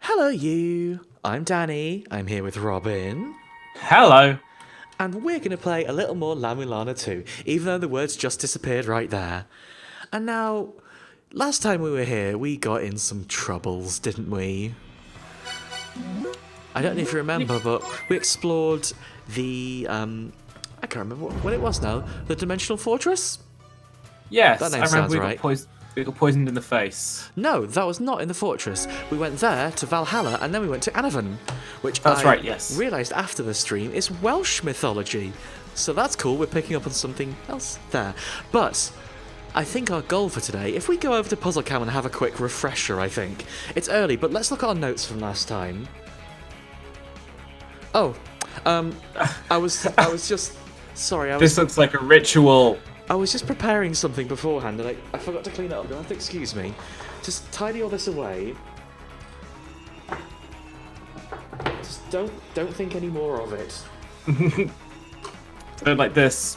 Hello, you. I'm Danny. I'm here with Robin. Hello. And we're going to play a little more La-Mulana 2, even though the words just disappeared right there. And now, last time we were here, we got in some troubles, didn't we? I don't know if you remember, but we explored the, I can't remember what it was now. The Dimensional Fortress? Yes, That name I remember sounds right. we got poisoned in the face. No, that was not in the fortress. We went there to Valhalla, and then we went to Anavan, which That's I right, yes. realised after the stream is Welsh mythology. So that's cool. We're picking up on something else there. But I think our goal for today, if we go over to Puzzle Cam and have a quick refresher, I think it's early, but let's look at our notes from last time. Oh, I was just sorry. This looks like a ritual. I was just preparing something beforehand, and I forgot to clean it up. You'll have to excuse me. Just tidy all this away. Just don't think any more of it. Don't like this.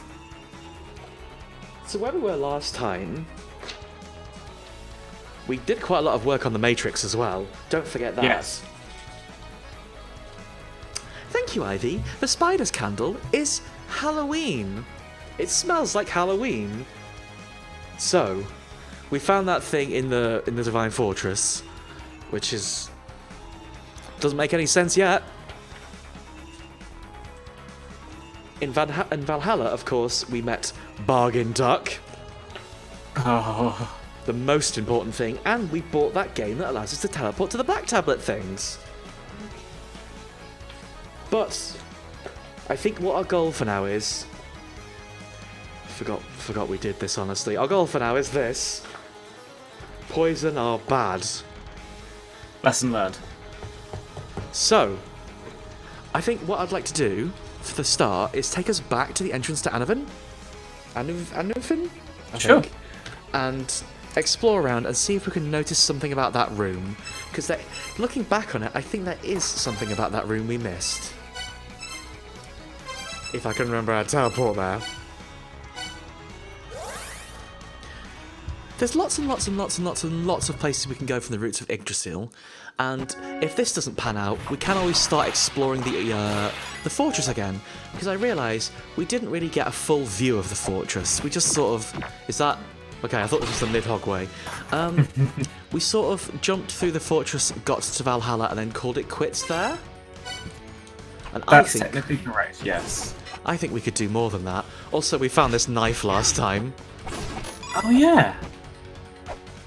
So where we were last time, we did quite a lot of work on the Matrix as well. Don't forget that. Yes. Thank you, Ivy. The spider's candle is Halloween. It smells like Halloween. So, we found that thing in the Divine Fortress, which doesn't make any sense yet. In Valhalla, of course, we met Bargain Duck, Oh, the most important thing, and we bought that game that allows us to teleport to the black tablet things. But I think what our goal for now is. Forgot we did this, honestly. Our goal for now is this. Poison are bad. lesson learned. So, I think what I'd like to do for the start is take us back to the entrance to Anavan. Anufin? I Sure. think. And explore around and see if we can notice something about that room. Because looking back on it, I think there is something about that room we missed. If I can remember how to teleport there. There's lots and lots and lots and lots and lots of places we can go from the roots of Yggdrasil, and if this doesn't pan out, we can always start exploring the fortress again, because I realise we didn't really get a full view of the fortress. We just sort of... Is that... Okay, I thought this was the Nidhogg way. We sort of jumped through the fortress, got to Valhalla, and then called it quits there. And That's technically correct, yes. I think we could do more than that. Also, we found this knife last time. Oh, yeah.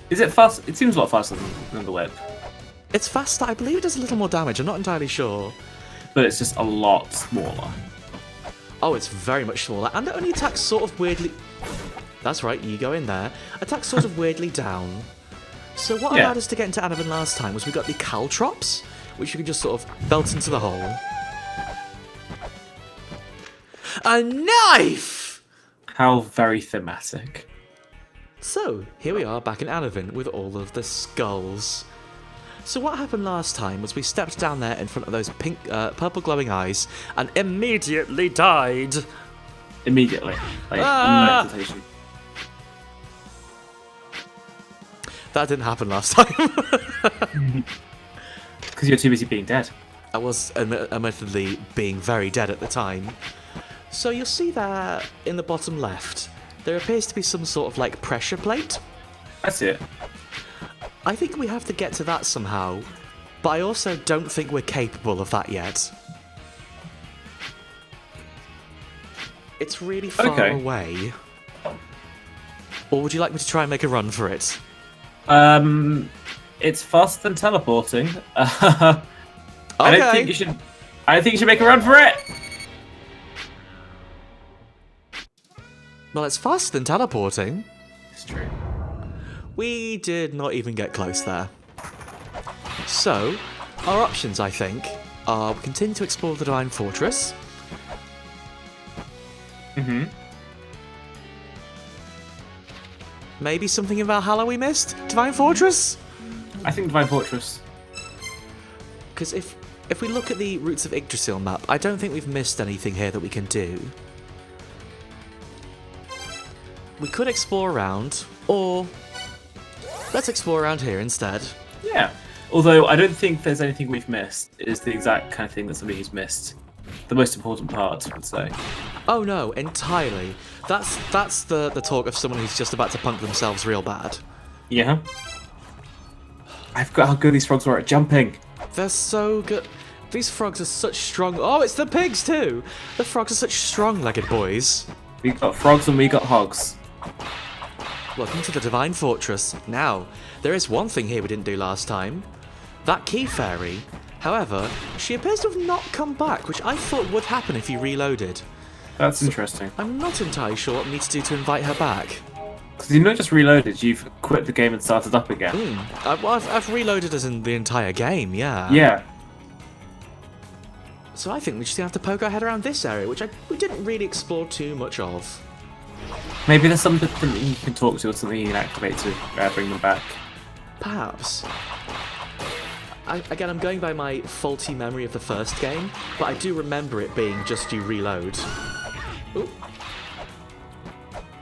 Is it fast? It seems a lot faster than the whip, It's faster. I believe it does a little more damage. I'm not entirely sure. but it's just a lot smaller. Oh, it's very much smaller, and it only attacks sort of weirdly... That's right, you go in there. Attacks sort of weirdly down. So what Yeah. allowed us to get into Anavan last time was we got the caltrops, which you can just sort of belt into the hole. A knife! How very thematic. So, here we are back in Anavan with all of the skulls. So what happened last time was we stepped down there in front of those purple glowing eyes and immediately died. Immediately. Like, Ah! no hesitation. That didn't happen last time. Because you're too busy being dead. I was admittedly being very dead at the time. So you'll see there in the bottom left, there appears to be some sort of like pressure plate. That's it. I think we have to get to that somehow, but I also don't think we're capable of that yet. It's really far Okay. away. Or would you like me to try and make a run for it? It's faster than teleporting. I don't think you should. I don't think you should make a run for it. Well, it's faster than teleporting. It's true. We did not even get close there. So, our options, I think, are we continue to explore the Divine Fortress. Mm-hmm. Maybe something in Valhalla we missed? Divine Fortress? I think Divine Fortress. Because if we look at the Roots of Yggdrasil map, I don't think we've missed anything here that we can do. We could explore around, or let's explore around here instead. Yeah. Although I don't think there's anything we've missed. It is the exact kind of thing that somebody's missed. The most important part, I would say. Oh no, entirely. That's the talk of someone who's just about to punk themselves real bad. Yeah. I forgot how good these frogs were at jumping. They're so good. These frogs are such strong. Oh, it's the pigs too. The frogs are such strong-legged boys. We got frogs and we got hogs. Welcome to the Divine Fortress. Now, there is one thing here we didn't do last time. That key fairy. However, she appears to have not come back, which I thought would happen if you reloaded. That's interesting. I'm not entirely sure what we need to do to invite her back. Because you've not just reloaded, you've quit the game and started up again. I've reloaded as in the entire game, yeah. Yeah. So I think we just have to poke our head around this area, which we didn't really explore too much of. Maybe there's something you can talk to or something you can activate to bring them back. Perhaps. Again, I'm going by my faulty memory of the first game, but I do remember it being just you reload. Ooh.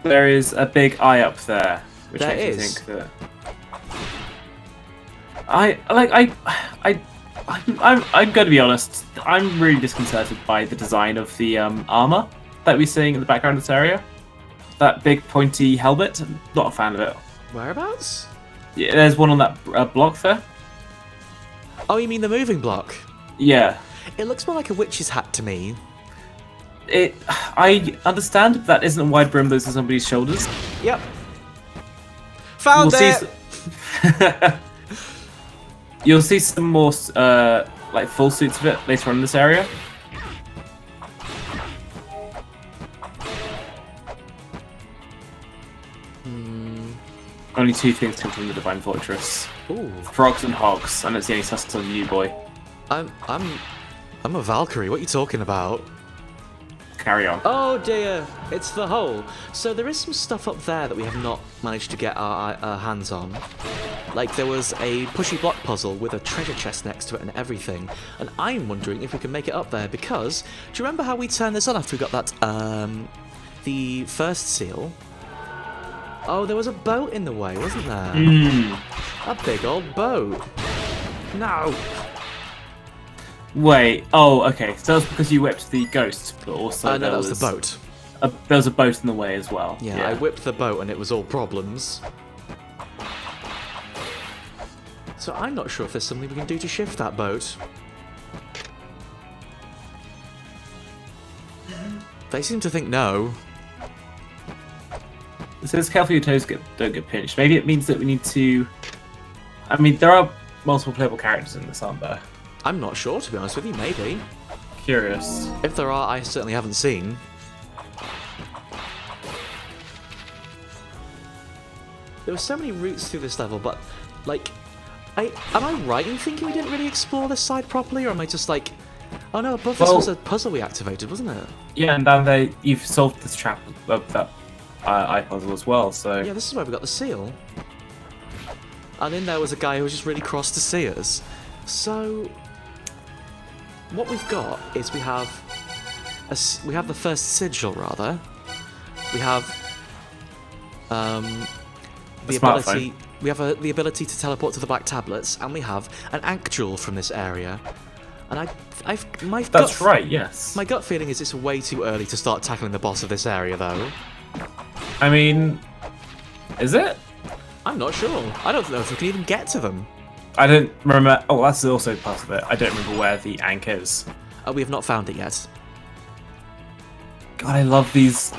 There is a big eye up there, which There makes me is. think that I'm going to be honest. I'm really disconcerted by the design of the armor that we're seeing in the background of this area. That big pointy helmet. I'm not a fan of it. Whereabouts? Yeah, there's one on that block there. Oh, you mean the moving block? Yeah. It looks more like a witch's hat to me. I understand that isn't a wide brim, those are somebody's shoulders. Yep. Found We'll it! You'll see some more like full suits of it later on in this area. Only two things come from the Divine Fortress: Ooh. frogs and hogs. I don't see any sus on you, boy. I'm a Valkyrie. What are you talking about? Carry on. Oh dear, it's the hole. So there is some stuff up there that we have not managed to get our hands on. Like there was a pushy block puzzle with a treasure chest next to it and everything. And I'm wondering if we can make it up there because, do you remember how we turned this on after we got that, the first seal? Oh, there was a boat in the way, wasn't there? A big old boat. No. Wait. Oh, okay. So that was because you whipped the ghost, but also No, that was the boat. There was a boat in the way as well. Yeah, I whipped the boat and it was all problems. So I'm not sure if there's something we can do to shift that boat. They seem to think no. It says careful your toes don't get pinched. Maybe it means that we need to... I mean, there are multiple playable characters in this, aren't there? I'm not sure, to be honest with you, maybe. Curious. If there are, I certainly haven't seen. There were so many routes through this level, but, like... am I right in thinking we didn't really explore this side properly, or am I just like... Oh no, above this was a puzzle we activated, wasn't it? Yeah, and down there you've solved this trap of that eye puzzle as well, so... Yeah, this is where we got the seal. And in there was a guy who was just really cross to see us. So... what we've got is we have the first sigil, rather. We have the ability. We have the ability to teleport to the black tablets, and we have an ankh jewel from this area. And That's right. Yes. My gut feeling is it's way too early to start tackling the boss of this area, though. I mean, is it? I'm not sure. I don't know if we can even get to them. I don't remember. Oh, that's also part of it. I don't remember where the ankh is. We have not found it yet. God, I love these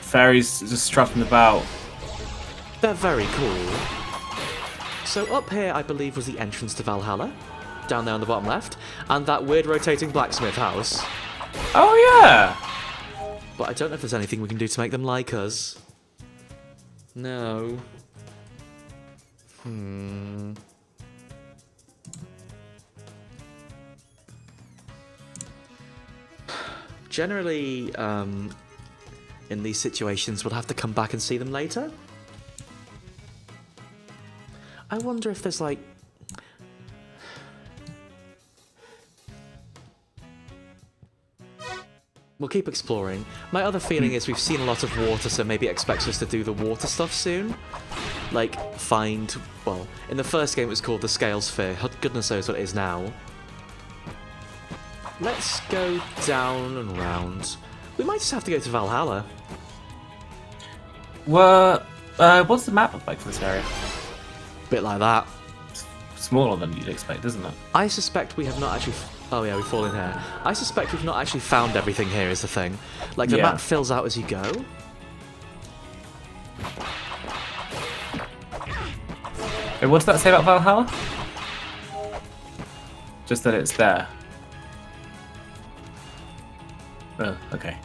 fairies just strutting about. They're very cool. So up here, I believe, was the entrance to Valhalla. Down there on the bottom left. And that weird rotating blacksmith house. Oh, yeah! But I don't know if there's anything we can do to make them like us. No. Generally, in these situations, we'll have to come back and see them later. I wonder if there's like... We'll keep exploring. My other feeling is we've seen a lot of water, so maybe it expects us to do the water stuff soon. like, find... Well, in the first game it was called the Scale Sphere. Goodness knows what it is now. Let's go down and round. We might just have to go to Valhalla. What's the map look like for this area? Bit like that. Smaller than you'd expect, isn't it? I suspect we have not actually... Oh yeah, we fall in here. I suspect we've not actually found everything here is the thing. Like, the map fills out as you go. Wait, what does that say about Valhalla? Just that it's there. Oh, okay.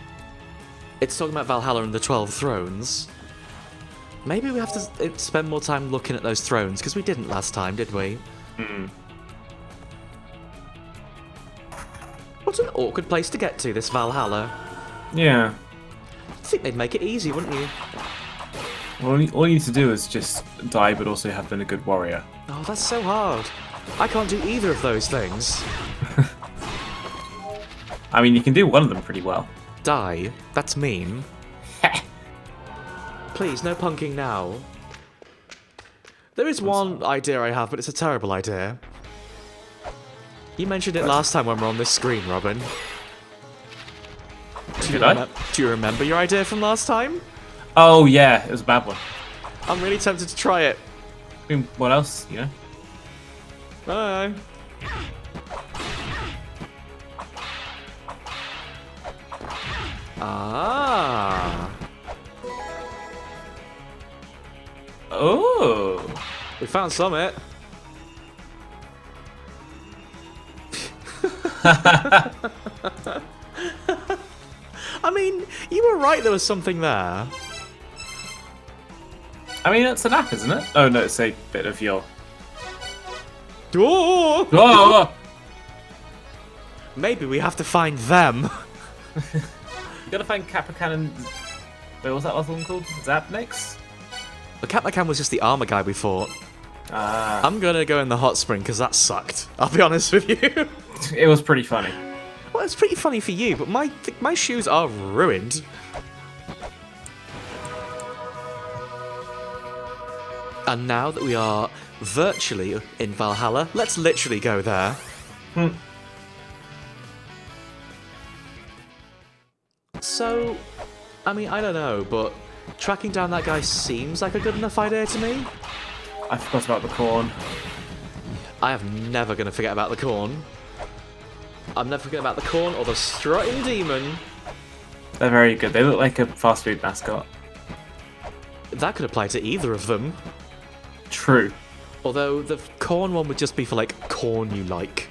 It's talking about Valhalla and the 12 thrones. Maybe we have to spend more time looking at those thrones, because we didn't last time, did we? What an awkward place to get to, this Valhalla. Yeah. I think they'd make it easy, wouldn't you? Well, all you need to do is just die, but also have been a good warrior. Oh, that's so hard. I can't do either of those things. I mean, you can do one of them pretty well. Die? That's mean. Please, no punking now. There is one idea I have, but it's a terrible idea. You mentioned it last time when we were on this screen, Robin. Do you remember your idea from last time? Oh, yeah, it was a bad one. I'm really tempted to try it. I mean, what else, you know? Bye. Ah. Oh. We found Summit. I mean, you were right, there was something there. I mean, it's an app, isn't it? Oh, no, it's a bit of your... Oh! Oh! Maybe we have to find them. You gotta find Caprican and... Wait, what's that other one called? Zapnix? The Caprican was just the armor guy we fought. Ah. I'm gonna go in the hot spring because that sucked. I'll be honest with you. It was pretty funny. Well, it's pretty funny for you, but my shoes are ruined. And now that we are virtually in Valhalla, let's literally go there. So, I mean, I don't know, but tracking down that guy seems like a good enough idea to me. I forgot about the corn. I am never going to forget about the corn. I'm never forgetting about the corn or the strutting demon. They're very good. They look like a fast food mascot. That could apply to either of them. True. Although the corn one would just be for like corn you like.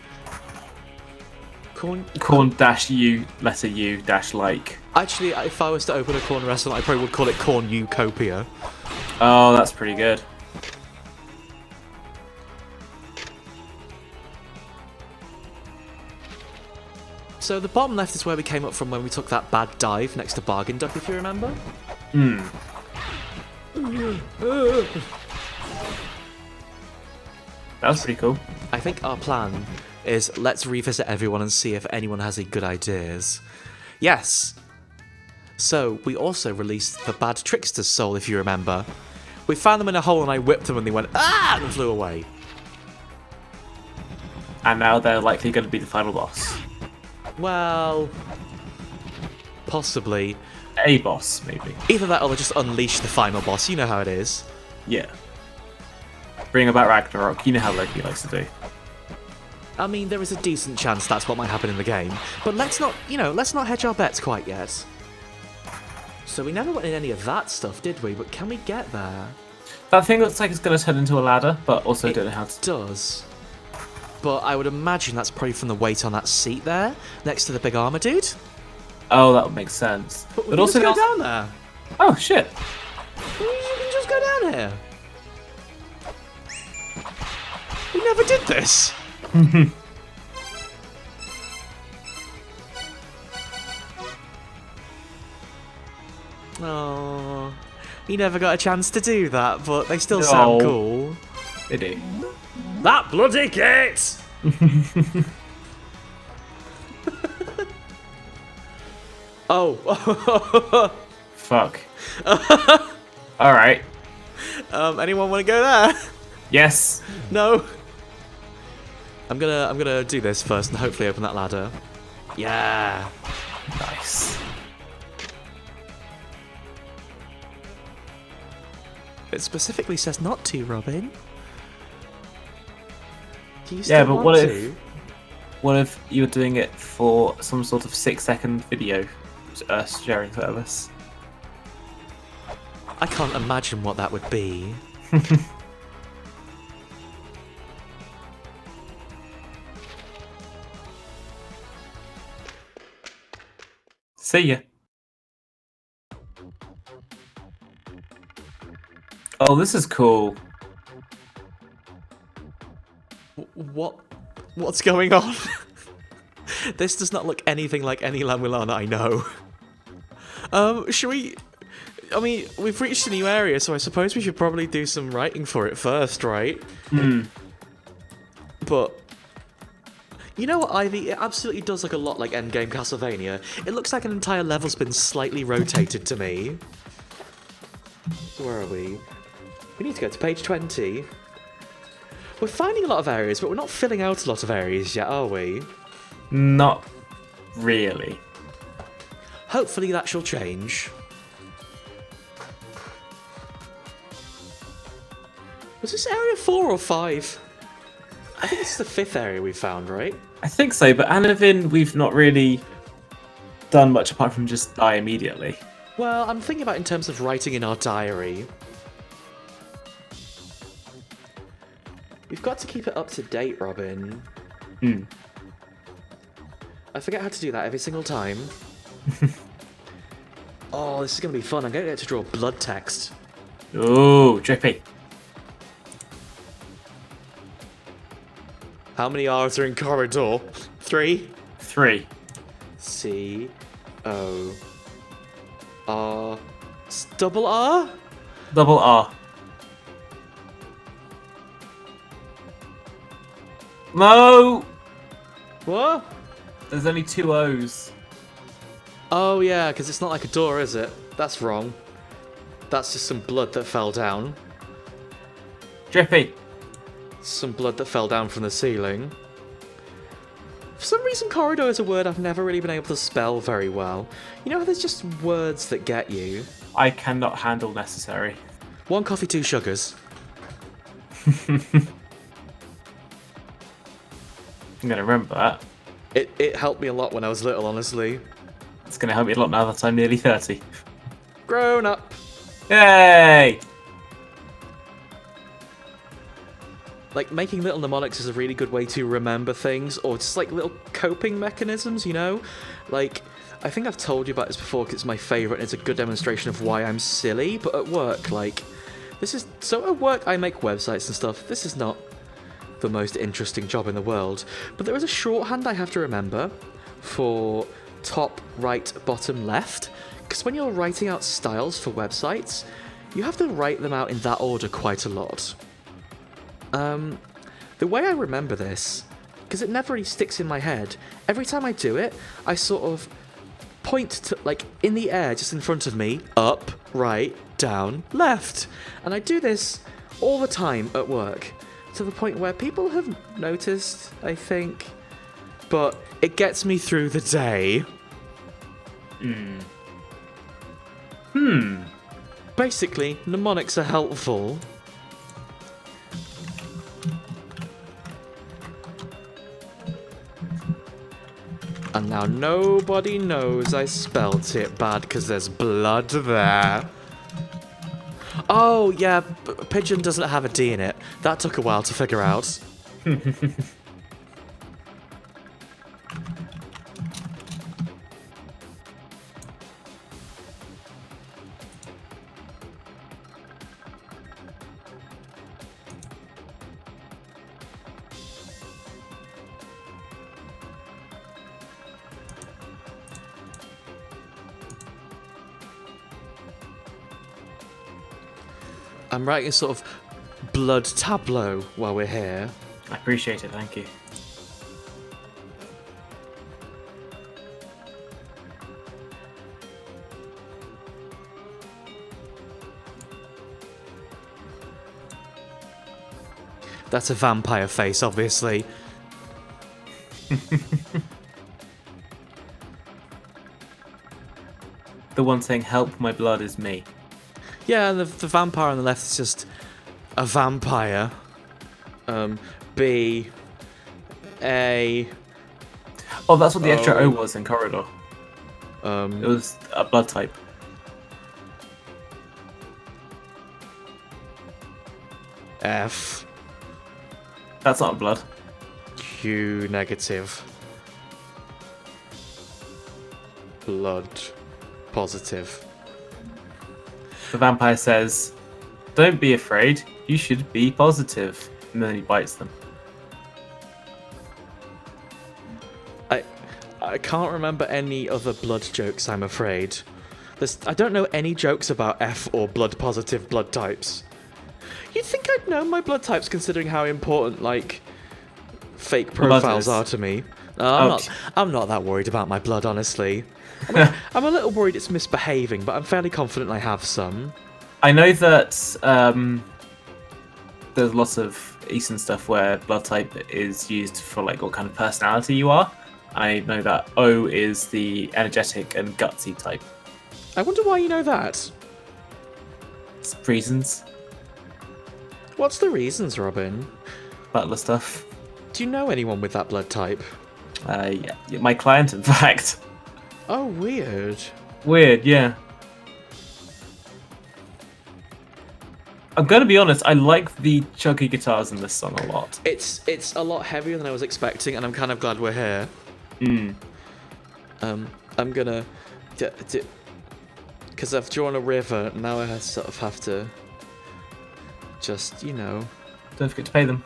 Corn dash U, letter U dash like. Actually, if I was to open a corn restaurant, I probably would call it Corn Utopia. Oh, that's pretty good. So the bottom left is where we came up from when we took that bad dive next to Bargain Duck, if you remember. That was pretty cool. I think our plan is let's revisit everyone and see if anyone has any good ideas. Yes. So we also released the Bad Trickster's soul, if you remember. We found them in a hole and I whipped them and they went ah and flew away. And now they're likely going to be the final boss. Well, possibly. A boss, maybe. Either that or they'll just unleash the final boss. You know how it is. Yeah. Bring about Ragnarok. You know how Loki likes to do. I mean, there is a decent chance that's what might happen in the game. But let's not, let's not hedge our bets quite yet. So we never went in any of that stuff, did we? But can we get there? That thing looks like it's going to turn into a ladder, but also don't know how to... It does. But I would imagine that's probably from the weight on that seat there, next to the big armor dude. Oh, that would make sense. But we can also just go down there. Oh, shit. We can just go down here. We never did this. Oh, he never got a chance to do that, but they still sound cool. They do. That bloody kit! Oh. Fuck. Alright. Anyone want to go there? Yes. No. I'm gonna do this first and hopefully open that ladder. Yeah. Nice. It specifically says not to, Robin. Do you Yeah, still but want what to? what if you were doing it for some sort of 6-second video sharing service? I can't imagine what that would be. See ya. Oh, this is cool. What's going on? This does not look anything like any La-Mulana I know. Should we... I mean, we've reached a new area, so I suppose we should probably do some writing for it first, right? But... You know what, Ivy? It absolutely does look a lot like Endgame Castlevania. It looks like an entire level's been slightly rotated to me. So where are we? We need to go to page 20. We're finding a lot of areas, but we're not filling out a lot of areas yet, are we? Not really. Hopefully that shall change. Was this area 4 or 5? I think it's the 5th area we found, right? I think so, but Anavin, we've not really done much apart from just die immediately. Well, I'm thinking about in terms of writing in our diary. We've got to keep it up to date, Robin. I forget how to do that every single time. Oh, this is going to be fun. I'm going to get to draw blood text. Ooh, drippy. How many R's are in corridor? 3? 3. C O R double R? Double R. No! What? There's only 2 O's. Oh yeah, because it's not like a door, is it? That's wrong. That's just some blood that fell down. Drippy. Some blood that fell down from the ceiling. For some reason, corridor is a word I've never really been able to spell very well. You know how there's just words that get you? I cannot handle necessary. 1 coffee, 2 sugars. I'm gonna remember that. It helped me a lot when I was little, honestly. It's gonna help me a lot now that I'm nearly 30. Grown up. Yay! Like, making little mnemonics is a really good way to remember things, or just like little coping mechanisms, you know? Like, I think I've told you about this before because it's my favourite and it's a good demonstration of why I'm silly, but at work, like, so at work I make websites and stuff. This is not the most interesting job in the world, but there is a shorthand I have to remember for top, right, bottom, left, because when you're writing out styles for websites, you have to write them out in that order quite a lot. The way I remember this, because it never really sticks in my head, every time I do it, I sort of point to, like, in the air just in front of me, up, right, down, left. And I do this all the time at work, to the point where people have noticed, I think, but it gets me through the day. Basically, mnemonics are helpful. And now nobody knows I spelt it bad because there's blood there. Oh, yeah, Pigeon doesn't have a D in it. That took a while to figure out. I'm writing a sort of blood tableau while we're here. I appreciate it, thank you. That's a vampire face, obviously. The one saying, "Help, my blood is me." Yeah, and the vampire on the left is just a vampire. B. A. Oh, that's what the extra O was in Corridor. It It was a blood type. F. That's not a blood. Q negative. Blood positive. The vampire says, "Don't be afraid. You should be positive." And then he bites them. I can't remember any other blood jokes, I'm afraid. I don't know any jokes about F or blood positive blood types. You'd think I'd know my blood types considering how important, like, fake profiles are to me. I'm not that worried about my blood, honestly. I mean, I'm a little worried it's misbehaving, but I'm fairly confident I have some. I know that there's lots of Eastern stuff where blood type is used for like what kind of personality you are. I know that O is the energetic and gutsy type. I wonder why you know that. Reasons. What's the reasons, Robin? Butler stuff. Do you know anyone with that blood type? Yeah, my client, in fact. Oh, weird. Weird, yeah. I'm gonna be honest, I like the chunky guitars in this song a lot. It's a lot heavier than I was expecting, and I'm kind of glad we're here. I'm gonna, because I've drawn a river. Now I sort of have to, just Don't forget to pay them.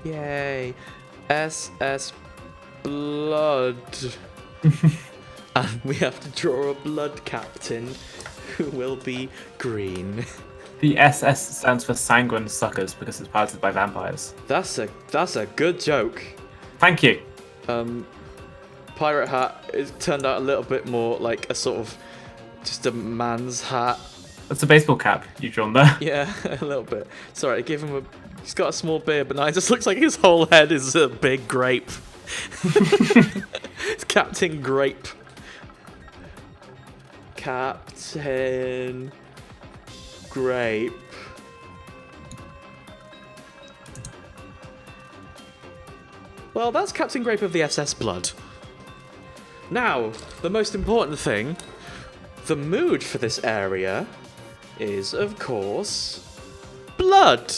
Yay, SS blood, and we have to draw a blood captain, who will be green. The SS stands for Sanguine Suckers because it's piloted by vampires. That's a good joke. Thank you. Pirate hat, it turned out a little bit more like a sort of just a man's hat. That's a baseball cap you've drawn there. Yeah, a little bit. Sorry, I gave him he's got a small beard, but now it just looks like his whole head is a big grape. It's Captain Grape. Captain Grape. Well, that's Captain Grape of the SS Blood. Now, the most important thing, the mood for this area is, of course, blood.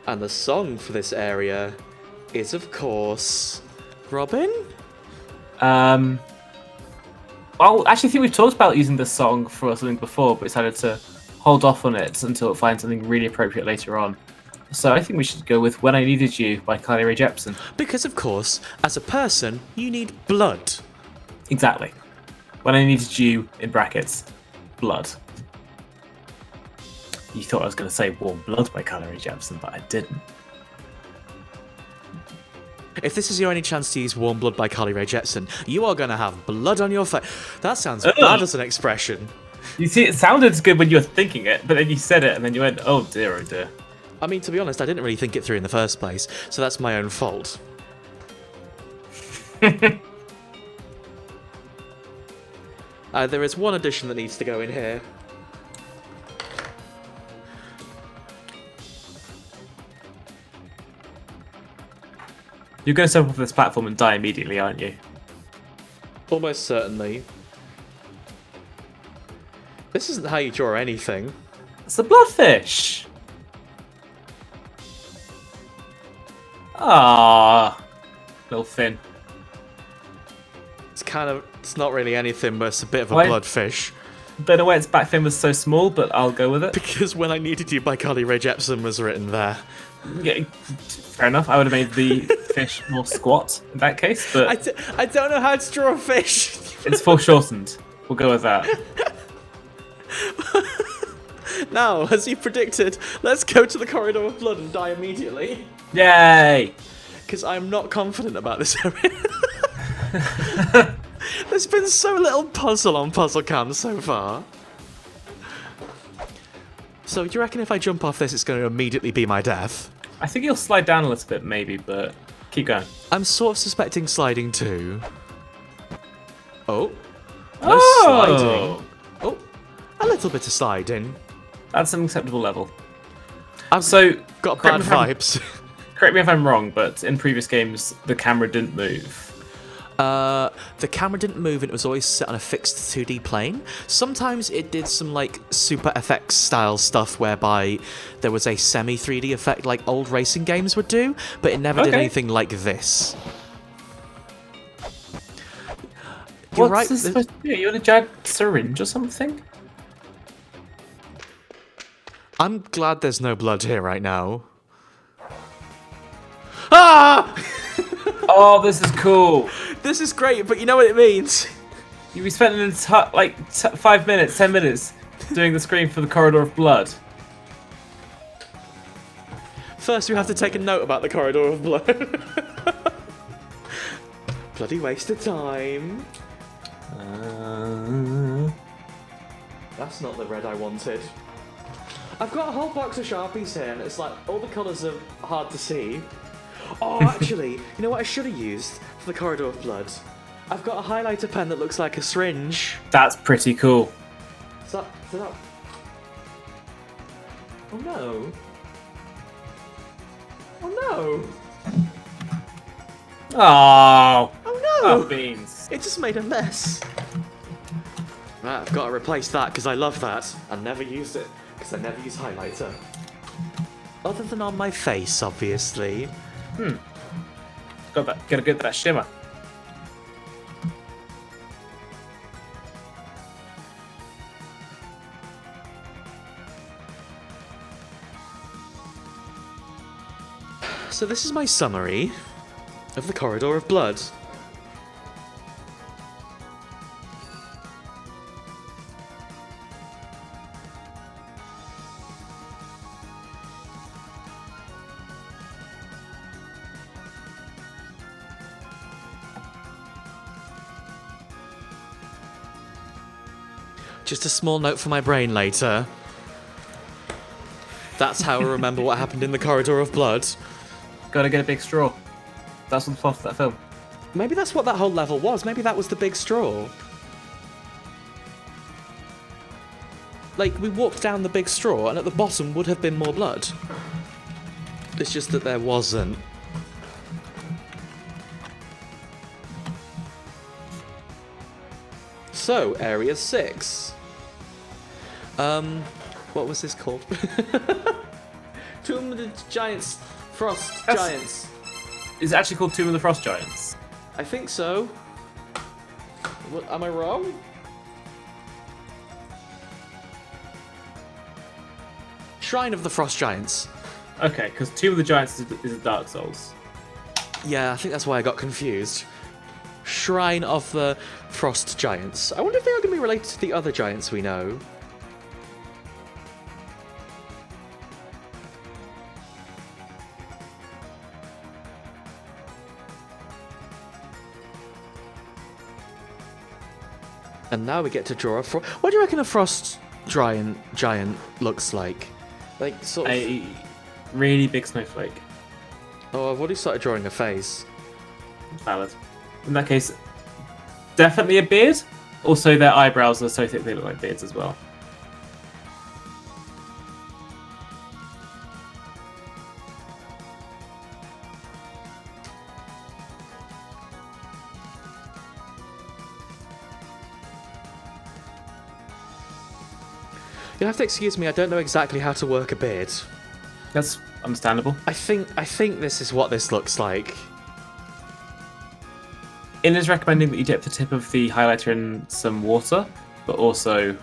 And the song for this area is, of course, Robin? Well, actually, I think we've talked about using this song for something before, but decided to hold off on it until it finds something really appropriate later on. So I think we should go with When I Needed You by Carly Rae Jepsen. Because, of course, as a person, you need blood. Exactly. When I Needed You, in brackets, blood. You thought I was going to say Warm Blood by Carly Rae Jepsen, but I didn't. If this is your only chance to use Warm Blood by Carly Rae Jepsen, you are going to have blood on your face. That sounds bad as an expression. You see, it sounded good when you were thinking it, but then you said it and then you went, oh dear, oh dear. I mean, to be honest, I didn't really think it through in the first place, so that's my own fault. There is one addition that needs to go in here. You're going to step off this platform and die immediately, aren't you? Almost certainly. This isn't how you draw anything. It's a bloodfish! Ah, little fin. It's not really anything, but it's a bit of a Why? bloodfish. Don't know why its back fin was so small, but I'll go with it. Because When I Needed You by Carly Rae Jepsen was written there. Yeah, fair enough. I would have made the fish more squat in that case, but I don't know how to draw a fish. it's foreshortened. We'll go with that. Now, as you predicted, let's go to the corridor of blood and die immediately. Yay! Because I'm not confident about this area. There's been so little puzzle on Puzzle Cam so far. So do you reckon if I jump off this, it's going to immediately be my death? I think you'll slide down a little bit, maybe, but keep going. I'm sort of suspecting sliding too. Oh. No Oh! sliding. Oh. A little bit of sliding. That's an acceptable level. I've So, got correct bad me if I'm- vibes. Correct me if I'm wrong, but in previous games, the camera didn't move. The camera didn't move and it was always set on a fixed 2D plane. Sometimes it did some like super FX style stuff whereby there was a semi 3D effect like old racing games would do, but it never did Okay. anything like this. You're What's right. this supposed to be? Are you in a giant syringe or something? I'm glad there's no blood here right now. Ah! Oh, this is cool. This is great, but you know what it means? We spent an entire, 5 minutes, 10 minutes doing the screen for the Corridor of Blood. First, we have to take a note about the Corridor of Blood. Bloody waste of time. That's not the red I wanted. I've got a whole box of Sharpies here, and it's like all the colours are hard to see. Oh, actually, you know what I should have used for the Corridor of Blood? I've got a highlighter pen that looks like a syringe. That's pretty cool. Is that... Oh no. Oh no. Oh, Oh oh no. beans. It just made a mess. Right, I've got to replace that because I love that. I never used it because I never use highlighter. Other than on my face, obviously. Gotta get that shimmer. So this is my summary of the Corridor of Blood. Just a small note for my brain later. That's how I remember what happened in the Corridor of Blood. Gotta get a big straw. That's what the plot of that film. Maybe that's what that whole level was. Maybe that was the big straw. Like, we walked down the big straw, and at the bottom would have been more blood. It's just that there wasn't. So, Area 6. What was this called? Tomb of the Giants. Frost Giants. Is it actually called Tomb of the Frost Giants? I think so. What, am I wrong? Shrine of the Frost Giants. Okay, because Tomb of the Giants is a Dark Souls. Yeah, I think that's why I got confused. Shrine of the Frost Giants. I wonder if they are going to be related to the other giants we know. And now we get to draw a frost. What do you reckon a frost giant looks like? Like sort of. A really big snowflake. Oh, I've already started drawing a face. Valid. In that case, definitely a beard. Also, their eyebrows are so thick they look like beards as well. You'll have to excuse me. I don't know exactly how to work a beard. That's understandable. I think this is what this looks like. It is recommending that you dip the tip of the highlighter in some water, but also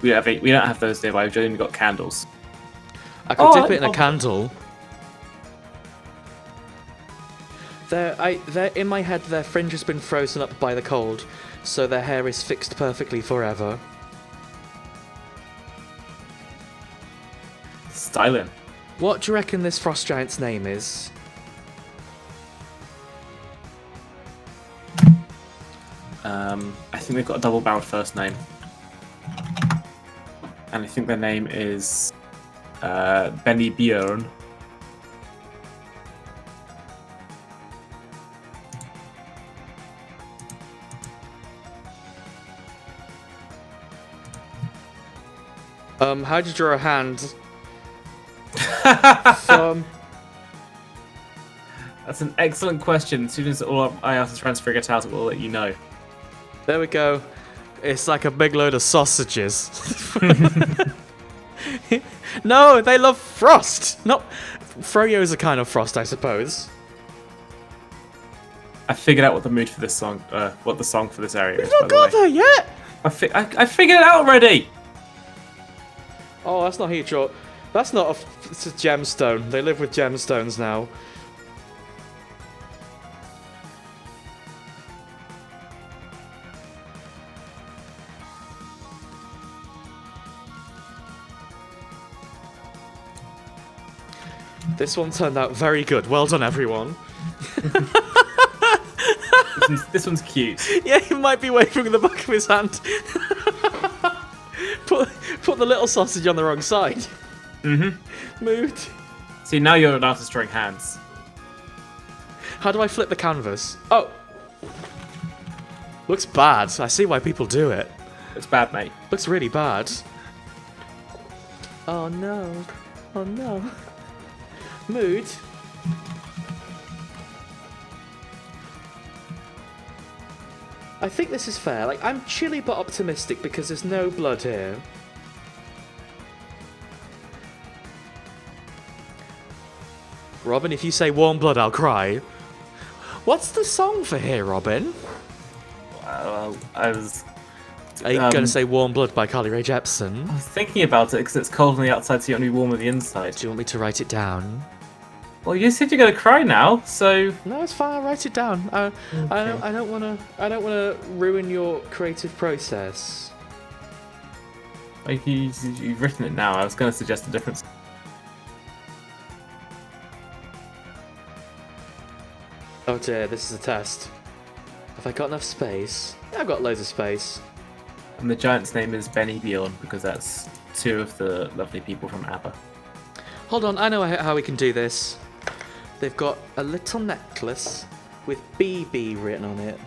we don't have those nearby. We've only got candles. I could dip it in a candle. They're in my head. Their fringe has been frozen up by the cold, so their hair is fixed perfectly forever. Styling. What do you reckon this frost giant's name is? I think they've got a double-barreled first name. And I think their name is Benny Bjorn. How'd you draw a hand? That's an excellent question. As soon as all I ask is trying to figure it out, we'll let you know. There we go. It's like a big load of sausages. No, they love frost. Not Froyo's a kind of frost, I suppose. I figured out what the mood for this song, what the song for this area is. We've not got there yet. I figured it out already. Oh, that's not heat draw. That's not it's a gemstone. They live with gemstones now. This one turned out very good. Well done, everyone. This one's cute. Yeah, he might be waving in the back of his hand. Put the little sausage on the wrong side. Moved. See, now you're an artist drawing hands. How do I flip the canvas? Oh. Looks bad. I see why people do it. It's bad, mate. Looks really bad. Oh no. Oh no. Mood. I think this is fair. Like, I'm chilly but optimistic because there's no blood here. Robin, if you say warm blood, I'll cry. What's the song for here, Robin? I was... Are you going to say Warm Blood by Carly Rae Jepsen? I was thinking about it because it's cold on the outside, so you want to be warm on the inside. Do you want me to write it down? Well, you said you're going to cry now, so... No, it's fine. I'll write it down. I don't want to ruin your creative process. Like you've written it now. I was going to suggest a difference. Oh dear, this is a test. Have I got enough space? Yeah, I've got loads of space. And the giant's name is Benny Bjorn because that's two of the lovely people from ABBA. Hold on, I know how we can do this. They've got a little necklace with BB written on it.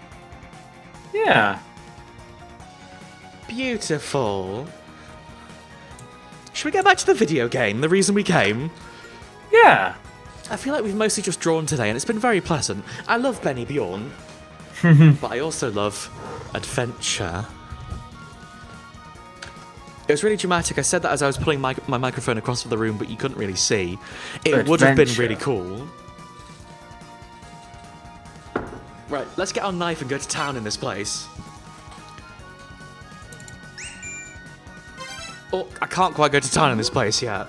Yeah. Beautiful. Should we get back to the video game, the reason we came? Yeah. I feel like we've mostly just drawn today and it's been very pleasant. I love Benny Bjorn, but I also love adventure. It was really dramatic. I said that as I was pulling my microphone across the room, but you couldn't really see. It would have been really cool. Right, let's get our knife and go to town in this place. Oh, I can't quite go to town in this place yet.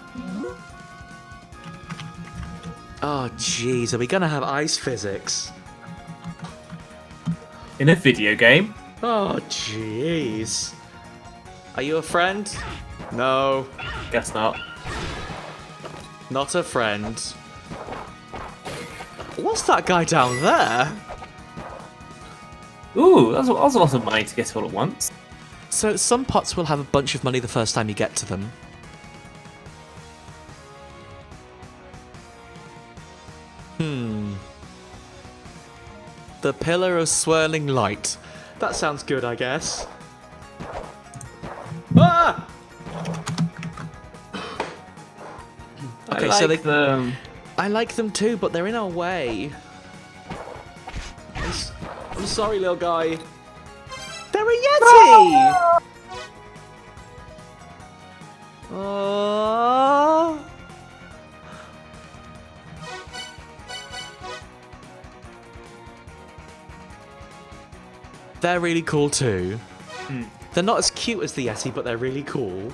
Oh, jeez, are we gonna have ice physics? In a video game? Oh, jeez. Are you a friend? No. Guess not. Not a friend. What's that guy down there? Ooh, that's a lot of money to get all at once. So some pots will have a bunch of money the first time you get to them. The Pillar of Swirling Light. That sounds good, I guess. Ah! Okay, so I like them too, but they're in our way. I'm sorry, little guy. They're a Yeti! Oh. They're really cool too. They're not as cute as the Yeti, but they're really cool.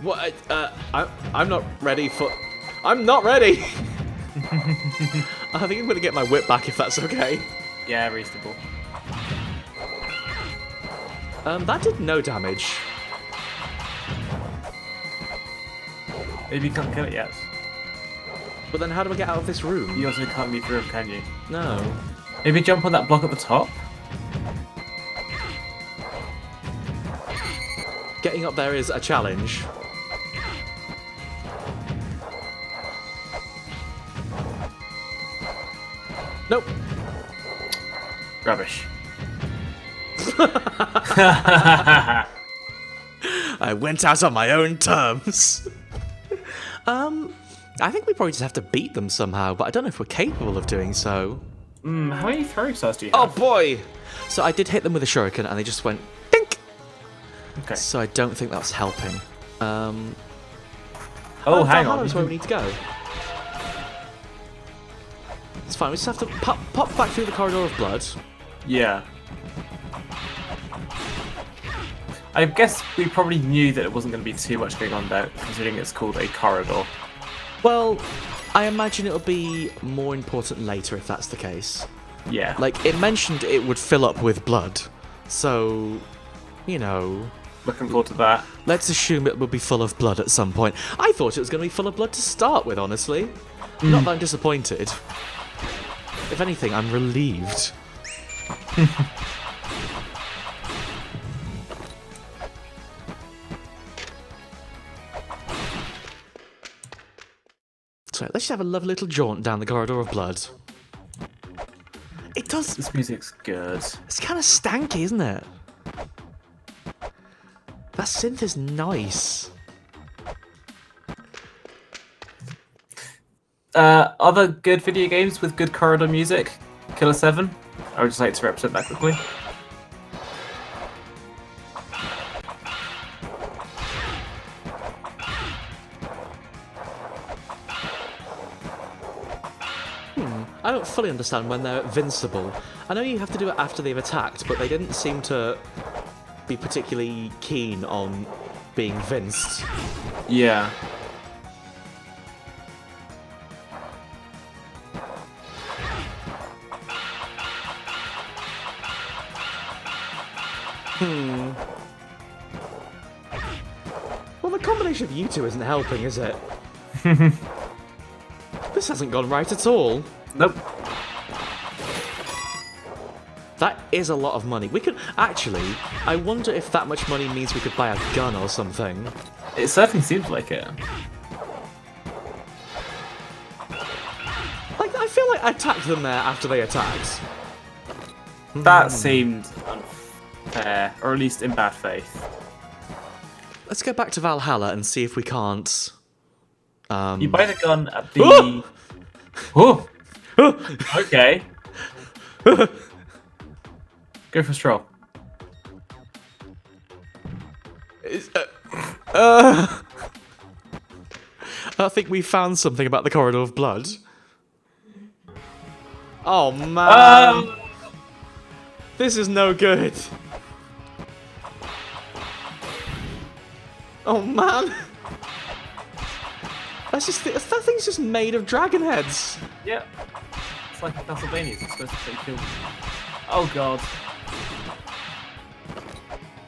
What? I'm not ready for... I'm not ready! I think I'm gonna get my whip back if that's okay. Yeah, reasonable. That did no damage. Maybe you can't kill it yet. But then how do I get out of this room? You also can't move through them, can you? No. Maybe jump on that block at the top? Getting up there is a challenge. Nope. Rubbish. I went out on my own terms. I think we probably just have to beat them somehow, but I don't know if we're capable of doing so. How many throwing stars do you Oh have? boy! So I did hit them with a shuriken, and they just went dink. Okay. So I don't think that's helping. Oh, hang on. That's where we need to go. It's fine. We just have to pop back through the corridor of blood. Yeah. I guess we probably knew that it wasn't going to be too much going on there, considering it's called a corridor. Well, I imagine it'll be more important later if that's the case. Yeah. Like, it mentioned it would fill up with blood, so, you know... Looking forward to that. Let's assume it will be full of blood at some point. I thought it was going to be full of blood to start with, honestly. Not that I'm disappointed. If anything, I'm relieved. So let's just have a lovely little jaunt down the corridor of blood. It does... This music's good. It's kind of stanky, isn't it? That synth is nice. Other good video games with good corridor music? Killer 7? I would just like to represent that quickly. I don't fully understand when they're invincible. I know you have to do it after they've attacked, but they didn't seem to be particularly keen on being vinced. Yeah. Well, the combination of you two isn't helping, is it? This hasn't gone right at all. Nope. That is a lot of money. We could... Actually, I wonder if that much money means we could buy a gun or something. It certainly seems like it. Like, I feel like I attacked them there after they attacked. That seemed unfair, or at least in bad faith. Let's go back to Valhalla and see if we can't... You buy the gun at the... Oh! Okay. Go for a stroll. I think we found something about the corridor of blood. Oh man, this is no good. Oh man, that thing's just made of dragon heads. Yep. It's like in Castlevania, it's supposed to say kill. Oh god.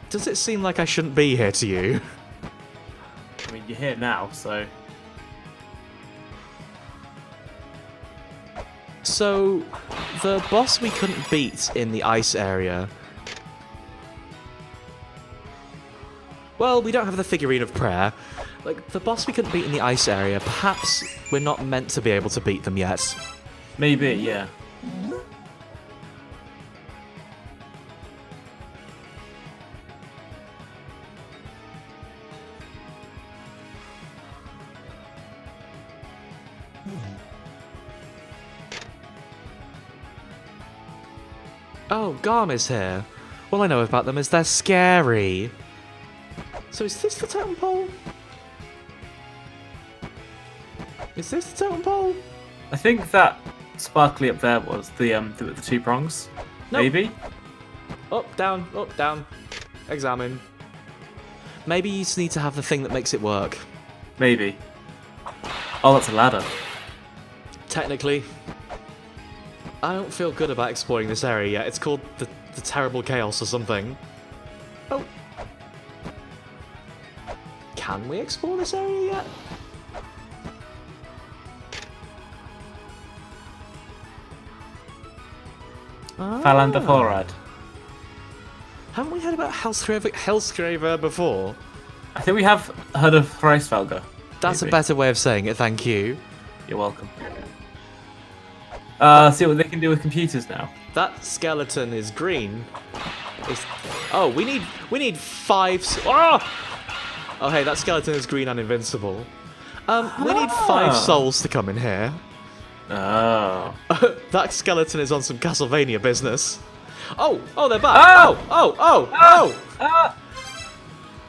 Does it seem like I shouldn't be here to you? I mean, you're here now, so... So, the boss we couldn't beat in the ice area... Well, we don't have the figurine of prayer. Like, the boss we couldn't beat in the ice area, perhaps we're not meant to be able to beat them yet. Maybe, yeah. Oh, Garm is here. All I know about them is they're scary. So is this the totem pole? Is this the totem pole? I think that sparkly up there was the two prongs. Nope. Maybe? Up, down, examine. Maybe you just need to have the thing that makes it work. Maybe. Oh, that's a ladder. Technically. I don't feel good about exploring this area yet. It's called the Terrible Chaos or something. Oh. Can we explore this area yet? Falanda Forad. Haven't we heard about Hellscraver before? I think we have heard of Hreisvalga. That's maybe. a better way of saying it, thank you. You're welcome. See what they can do with computers now. That skeleton is green. Oh, we need 5... Oh, hey, that skeleton is green and invincible. We need 5 souls to come in here. Oh. That skeleton is on some Castlevania business. Oh, they're back. Oh.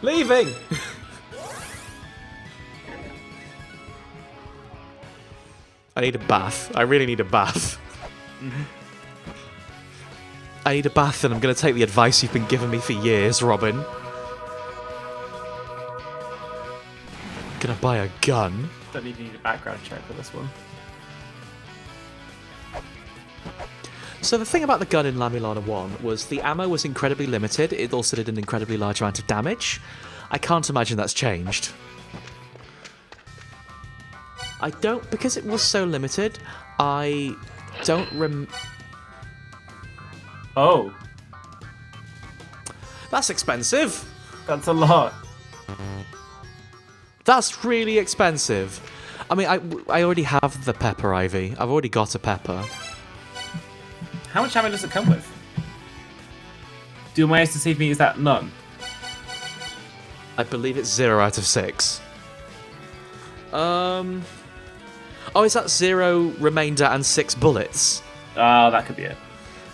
Leaving. I need a bath. I really need a bath. I need a bath, and I'm going to take the advice you've been giving me for years, Robin. Gonna buy a gun. Don't need a background check for this one. So the thing about the gun in La-Mulana 1 was the ammo was incredibly limited. It also did an incredibly large amount of damage. I can't imagine that's changed. Because it was so limited, I don't Oh. That's expensive. That's a lot. That's really expensive. I mean, I already have the pepper ivy. I've already got a pepper. How much ammo does it come with? Do my eyes deceive me? Is that none? I believe it's 0 out of 6. Oh, is that 0 remainder and 6 bullets? Oh, that could be it.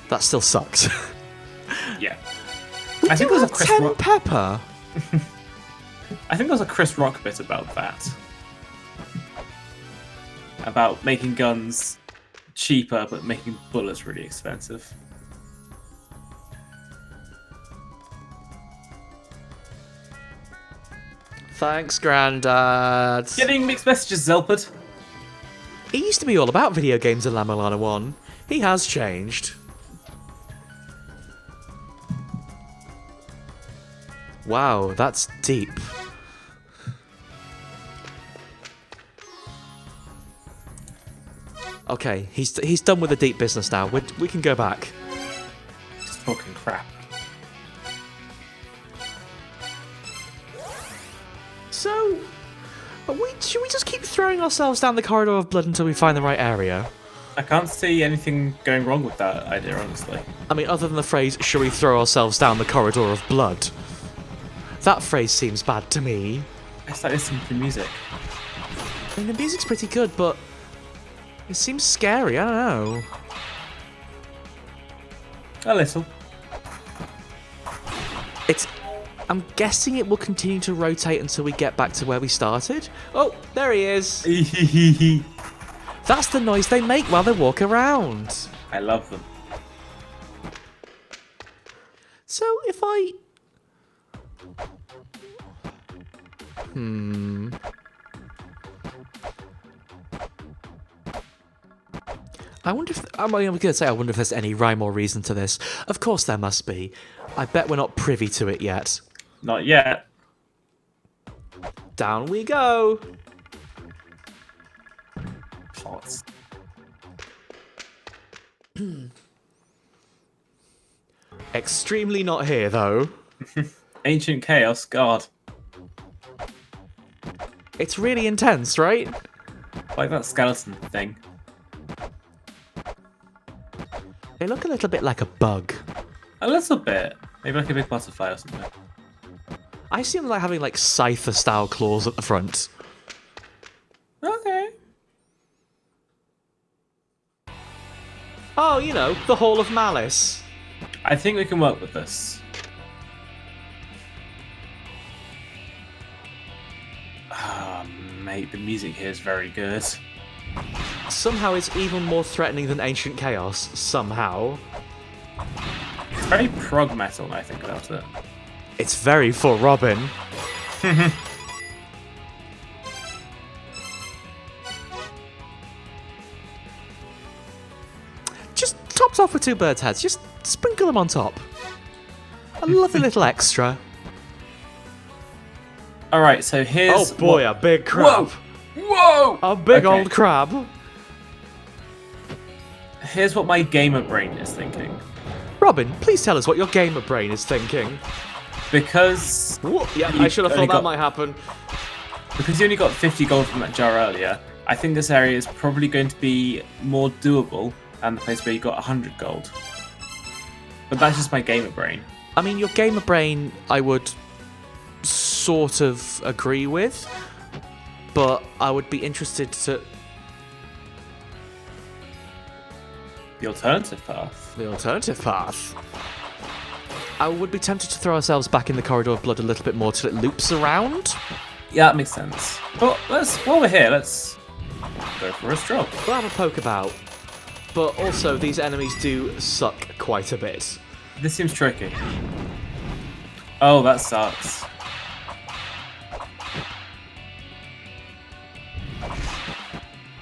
That still sucks. Yeah. I think there's there's a 10 pepper. I think there's a Chris Rock bit about that. About making guns cheaper, but making bullets really expensive. Thanks, Grandad. Getting mixed messages, Zelpert. He used to be all about video games in La-Mulana 1. He has changed. Wow, that's deep. Okay, he's done with the deep business now. We can go back. Just talking crap. So, should we just keep throwing ourselves down the corridor of blood until we find the right area? I can't see anything going wrong with that idea, honestly. I mean, other than the phrase, "Shall we throw ourselves down the corridor of blood?" That phrase seems bad to me. It's like listening to music. I mean, the music's pretty good, but it seems scary. I don't know. A little. I'm guessing it will continue to rotate until we get back to where we started. Oh, there he is. That's the noise they make while they walk around. I love them. So if I... I wonder if... I'm going to say I wonder if there's any rhyme or reason to this. Of course there must be. I bet we're not privy to it yet. Not yet. Down we go. Plots. Extremely not here, though. Ancient Chaos, God. It's really intense, right? Like that skeleton thing. They look a little bit like a bug. A little bit. Maybe like a big butterfly or something. I see them like having like Scyther-style claws at the front. Okay. Oh, you know, the Hall of Malice. I think we can work with this. Ah, mate, the music here is very good. Somehow it's even more threatening than Ancient Chaos. Somehow. It's very prog metal when I think about it. It's very for Robin. Just topped off with 2 birds' heads. Just sprinkle them on top. A lovely little extra. Alright, so here's... Oh boy, a big crab. Whoa! A big Okay. old crab. Here's what my gamer brain is thinking. Robin, please tell us what your gamer brain is thinking. Because Yeah, I should have thought that might happen. Because you only got 50 gold from that jar earlier, I think this area is probably going to be more doable than the place where you got 100 gold. But that's just my gamer brain. I mean, your gamer brain, I would sort of agree with, but I would be interested to... The alternative path. The alternative path. I would be tempted to throw ourselves back in the corridor of blood a little bit more till it loops around. Yeah, that makes sense. But while we're here, let's go for a stroll. We'll have a poke about. But also, these enemies do suck quite a bit. This seems tricky. Oh, that sucks.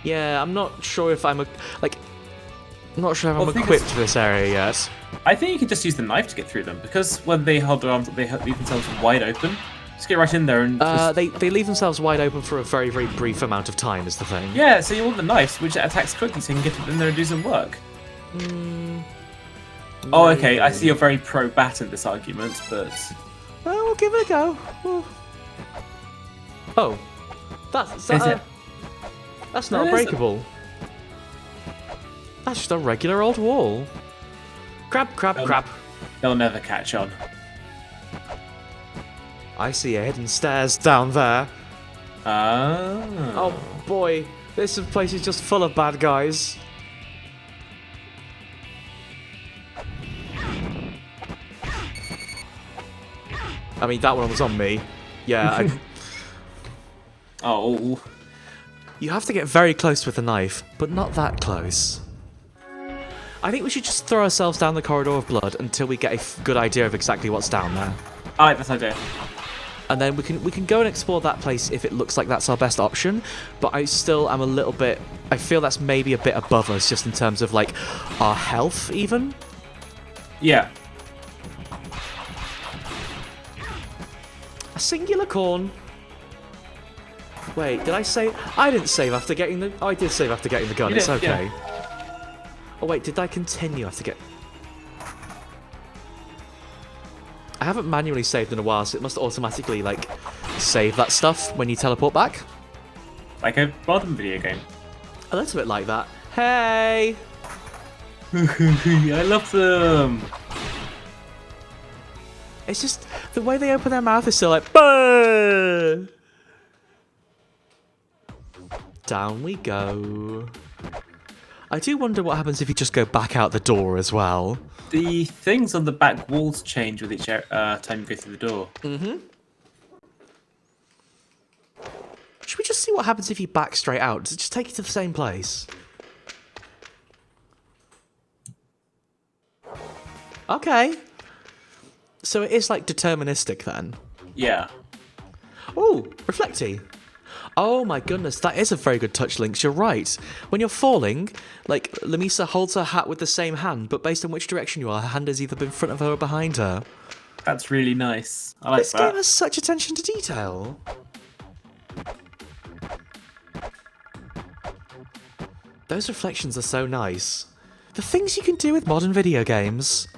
Yeah, I'm not sure if I'm Well, equipped for this area yet. I think you can just use the knife to get through them, because when they hold their arms up, they leave themselves wide open. Just get right in there and just... They leave themselves wide open for a very, very brief amount of time, is the thing. Yeah, so you want the knives, which attacks quickly, so you can get in there and do some work. Oh, okay, I see you're very pro-bat in this argument, but... Well, we'll give it a go. Oh. That's not breakable. That's just a regular old wall. Crab. They'll never catch on. I see a hidden stairs down there. Oh boy, this place is just full of bad guys. I mean, that one was on me. Yeah. Oh. You have to get very close with the knife, but not that close. I think we should just throw ourselves down the corridor of blood until we get a good idea of exactly what's down there. I like this idea. And then we can go and explore that place if it looks like that's our best option. But I still am a little bit... I feel that's maybe a bit above us, just in terms of, like, our health, even. Yeah. A singular corn. Wait, did I save? I didn't save after getting the... Oh, I did save after getting the gun. It's okay. Yeah. Oh, wait, did I continue after get... I haven't manually saved in a while, so it must automatically, like, save that stuff when you teleport back. Like a modern video game. A little bit like that. Hey! I love them! It's just, the way they open their mouth is still like, BUH! Down we go. I do wonder what happens if you just go back out the door as well. The things on the back walls change with each time you go through the door. Mm-hmm. Should we just see what happens if you back straight out? Does it just take you to the same place? Okay. So it is like deterministic then? Yeah. Oh, Reflecty. Oh my goodness, that is a very good touch, Lynx. You're right. When you're falling, like, Lamisa holds her hat with the same hand, but based on which direction you are, her hand has either been in front of her or behind her. That's really nice. I like this that. This game has such attention to detail. Those reflections are so nice. The things you can do with modern video games.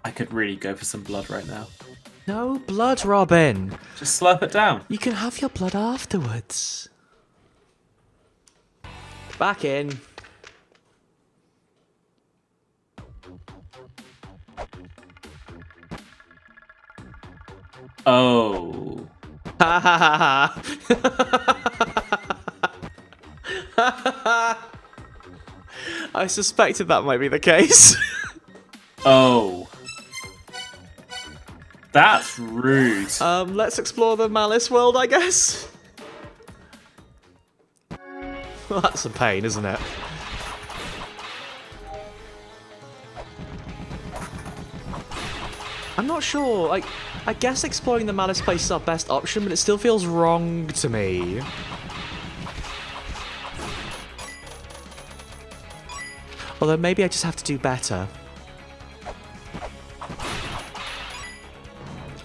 I could really go for some blood right now. No blood, Robin. Just slurp it down. You can have your blood afterwards. Back in. Oh. Ha ha ha. I suspected that might be the case. Oh. That's rude. Let's explore the Malice world, I guess. Well, that's a pain, isn't it? I'm not sure. Like, I guess exploring the Malice place is our best option, but it still feels wrong to me. Although maybe I just have to do better.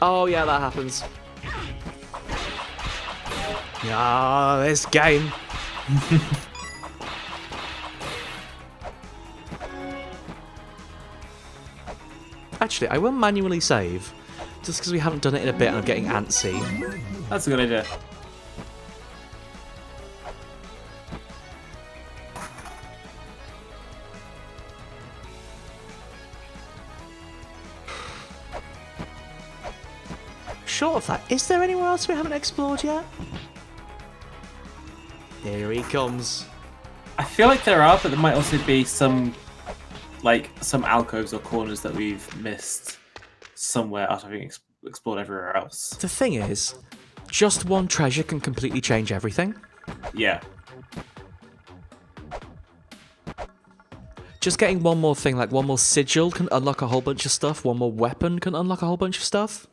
Oh yeah, that happens. Yeah, this game. Actually, I will manually save. Just because we haven't done it in a bit and I'm getting antsy. That's a good idea. Short of that, is there anywhere else we haven't explored yet? Here he comes. I feel like there are, but there might also be some alcoves or corners that we've missed somewhere after having explored everywhere else. The thing is, just one treasure can completely change everything. Yeah. Just getting one more thing, like one more sigil can unlock a whole bunch of stuff, one more weapon can unlock a whole bunch of stuff.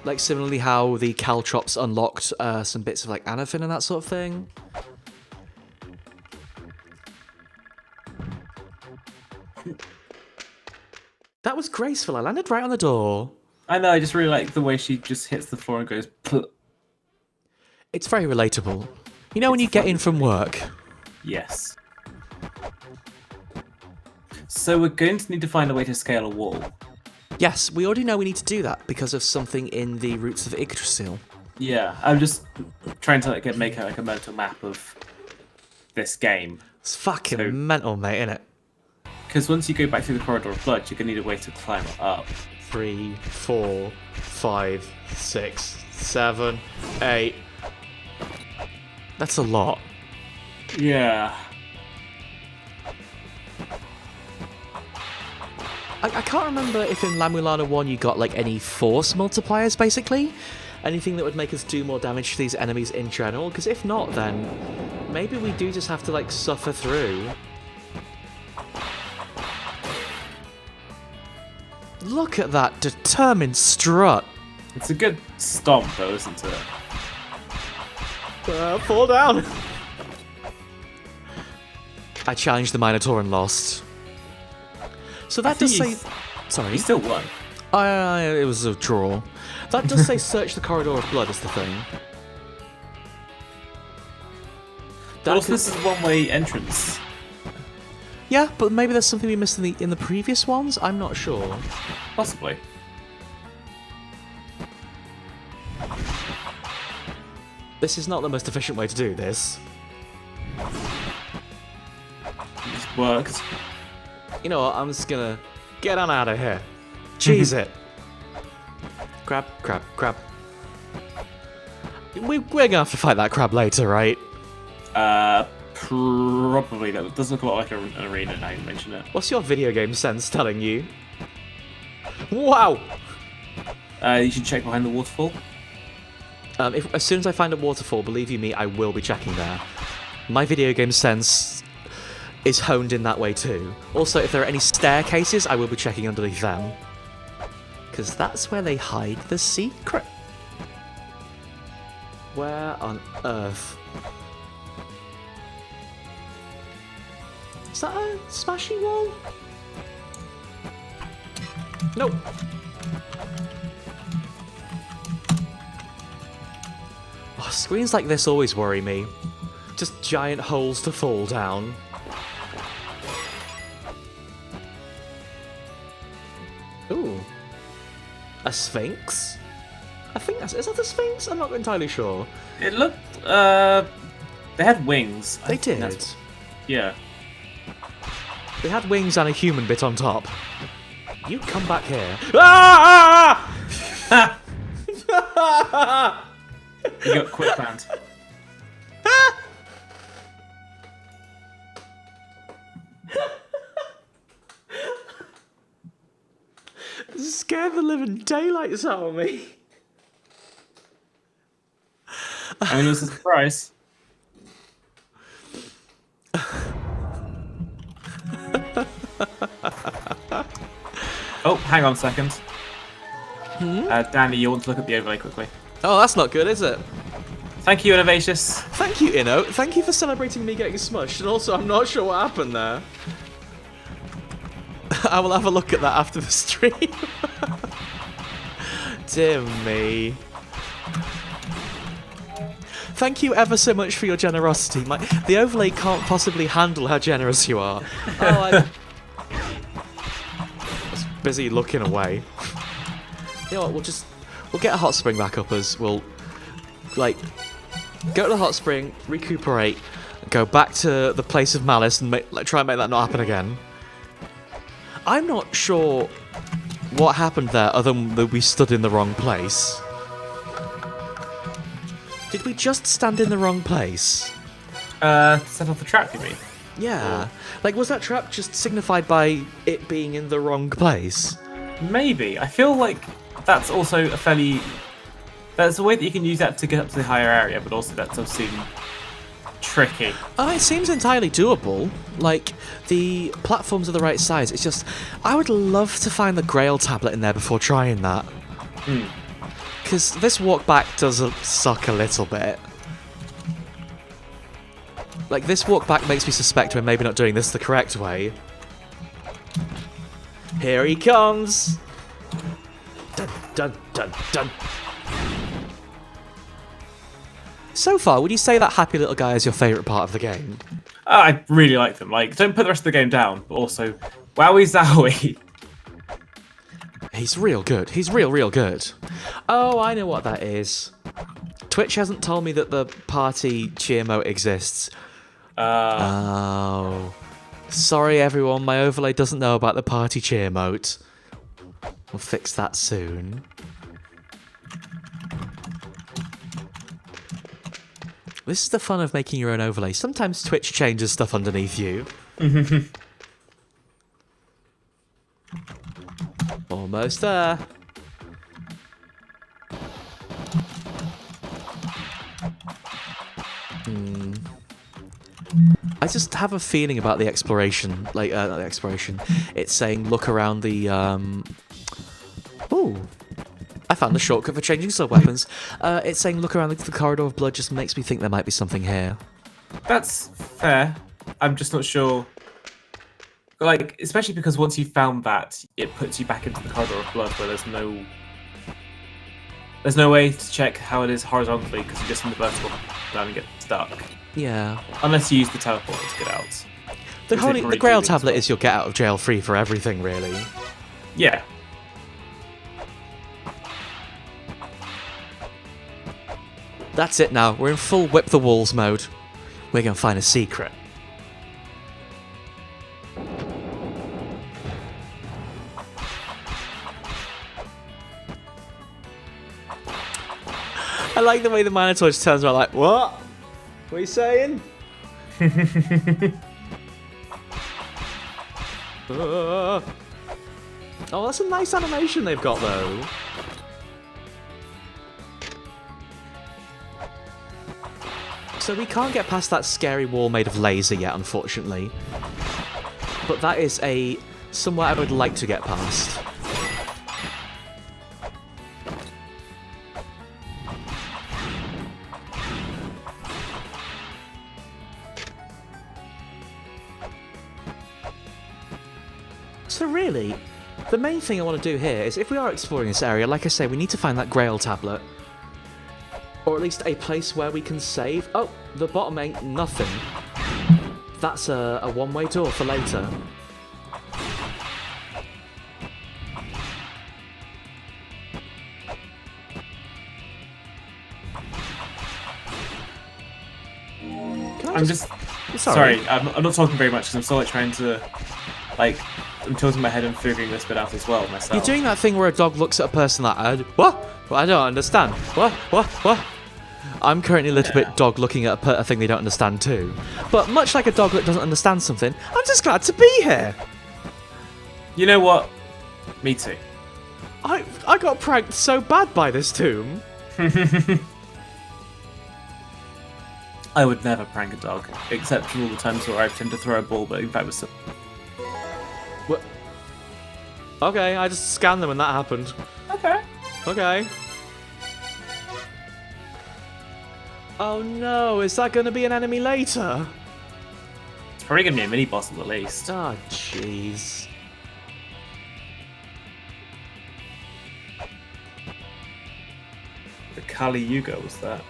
Like similarly how the caltrops unlocked some bits of like Anafin and that sort of thing. That was graceful, I landed right on the door. I know, I just really like the way she just hits the floor and goes Pluh. It's very relatable. You know when you get in from work? Yes. So we're going to need to find a way to scale a wall. Yes, we already know we need to do that because of something in the roots of Yggdrasil. Yeah, I'm just trying to make a mental map of this game. It's fucking mental, mate, innit? Because once you go back through the corridor of blood, you're going to need a way to climb up. 3, 4, 5, 6, 7, 8. That's a lot. Yeah. I can't remember if in La-Mulana 1 you got like any force multipliers, basically. Anything that would make us do more damage to these enemies in general, because if not, then maybe we do just have to like suffer through. Look at that determined strut. It's a good stomp though, isn't it? Fall down. I challenged the Minotaur and lost. So that does say... Sorry. You still won. It was a draw. That does say search the corridor of blood is the thing. But also this is a one-way entrance. Yeah, but maybe there's something we missed in the previous ones? I'm not sure. Possibly. This is not the most efficient way to do this. It's worked. You know what, I'm just gonna get on out of here. Cheese it. Crab, crab, crab. We're gonna have to fight that crab later, right? Probably. That does look a lot like an arena now you mention it. What's your video game sense telling you? Wow! You should check behind the waterfall. As soon as I find a waterfall, believe you me, I will be checking there. My video game sense is honed in that way too. Also, if there are any staircases, I will be checking underneath them. Because that's where they hide the secret. Where on earth? Is that a smashy wall? Nope. Oh, screens like this always worry me. Just giant holes to fall down. Ooh. A sphinx? I think that's... Is that a sphinx? I'm not entirely sure. It looked... They had wings. They did. Yeah. They had wings and a human bit on top. You come back here. Ah! You got quick band. Scared the living daylights out of me. I mean, it was a surprise. Oh, hang on a second. Danny, you want to look at the overlay quickly? Oh, that's not good, is it? Thank you, Innovacious. Thank you, Inno. Thank you for celebrating me getting smushed, and also I'm not sure what happened there. I will have a look at that after the stream. Dear me. Thank you ever so much for your generosity. The overlay can't possibly handle how generous you are. Oh, busy looking away. You know what, we'll get a hot spring back up as we'll, like, go to the hot spring, recuperate, go back to the place of malice and try and make that not happen again. I'm not sure what happened there other than that we stood in the wrong place. Did we just stand in the wrong place? Set off the trap, you mean? Yeah. Like, was that trap just signified by it being in the wrong place? Maybe. I feel like that's also a fairly... There's a way that you can use that to get up to the higher area, but also that does seem tricky. Oh, it seems entirely doable. Like, the platforms are the right size. It's just, I would love to find the Grail tablet in there before trying that. Because this walk back does suck a little bit. Like, this walk back makes me suspect we're maybe not doing this the correct way. Here he comes! Dun, dun, dun, dun. So far, would you say that happy little guy is your favourite part of the game? I really like them. Like, don't put the rest of the game down, but also, wowie zowie. He's real good. He's real good. Oh, I know what that is. Twitch hasn't told me that the party cheer mode exists. Oh. Sorry, everyone. My overlay doesn't know about the party cheer mode. We'll fix that soon. This is the fun of making your own overlay. Sometimes Twitch changes stuff underneath you. Almost there. I just have a feeling about the exploration, like, not the exploration. It's saying look around the, Ooh. I found the shortcut for changing sub-weapons. It's saying look around the corridor of blood just makes me think there might be something here. That's fair. I'm just not sure. Like, especially because once you've found that, it puts you back into the corridor of blood where there's no way to check how it is horizontally because you're just in the vertical down and get stuck. Yeah. Unless you use the teleporter to get out. The Grail tablet is your get out of jail free for everything, really. Yeah. That's it now. We're in full whip the walls mode. We're gonna find a secret. I like the way the Minotaur just turns around like, what? What are you saying? Oh, that's a nice animation they've got, though. So we can't get past that scary wall made of laser yet, unfortunately. But that is somewhere I would like to get past. So really, the main thing I want to do here is if we are exploring this area, like I say, we need to find that Grail tablet. Or at least a place where we can save. Oh, the bottom ain't nothing. That's a one-way door for later. I'm just... Sorry, I'm not talking very much because I'm still like trying to... Like, I'm tilting my head and figuring this bit out as well myself. You're doing that thing where a dog looks at a person like, what? Well, I don't understand. What? I'm currently a little bit dog looking at a thing they don't understand too. But much like a dog that doesn't understand something, I'm just glad to be here. You know what? Me too. I got pranked so bad by this tomb. I would never prank a dog, except for all the times where I tend to throw a ball, but in fact was... What? Okay, I just scanned them and that happened. Okay. Oh no, is that going to be an enemy later? It's probably going to be a mini-boss at the least. Oh, jeez. The Kali Yuga was that.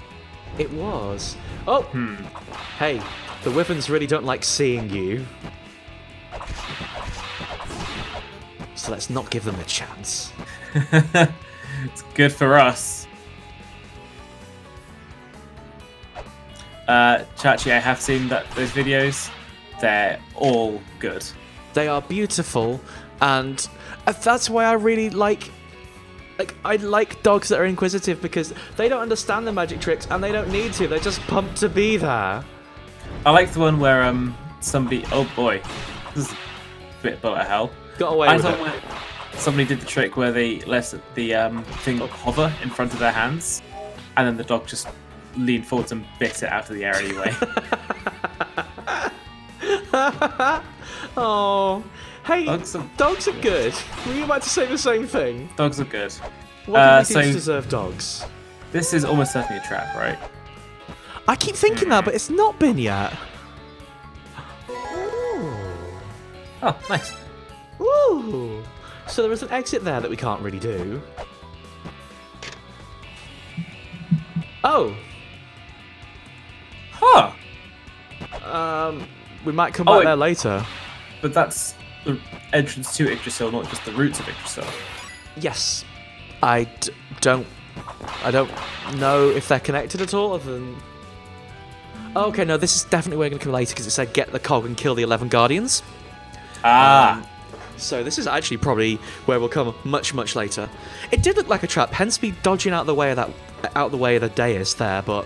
It was. Oh! Hey, the Wyverns really don't like seeing you. so let's not give them a chance. It's good for us. Chachi, I have seen those videos. They're all good. They are beautiful, and that's why I really like I like dogs that are inquisitive, because they don't understand the magic tricks and they don't need to. They're just pumped to be there. I like the one where somebody. Oh boy, this is a bit bullet hell. Got away with it. Where somebody did the trick where they let the thing hover in front of their hands, and then the dog just leaned forwards and bit it out of the air anyway. Oh, hey, dogs are good. Were you about to say the same thing? Dogs are good. What do they do to deserve dogs? This is almost certainly a trap, right? I keep thinking that, but it's not been yet. Ooh. Oh, nice. Ooh. So there is an exit there that we can't really do. Oh. Huh. We might come back there later. But that's the entrance to Yggdrasil, not just the roots of Yggdrasil. Yes. I don't know if they're connected at all, other than... Oh, okay, no, this is definitely where we're going to come later, because it said get the cog and kill the 11 guardians. Ah. So this is actually probably where we'll come much, much later. It did look like a trap, hence me dodging out the way of the dais there, but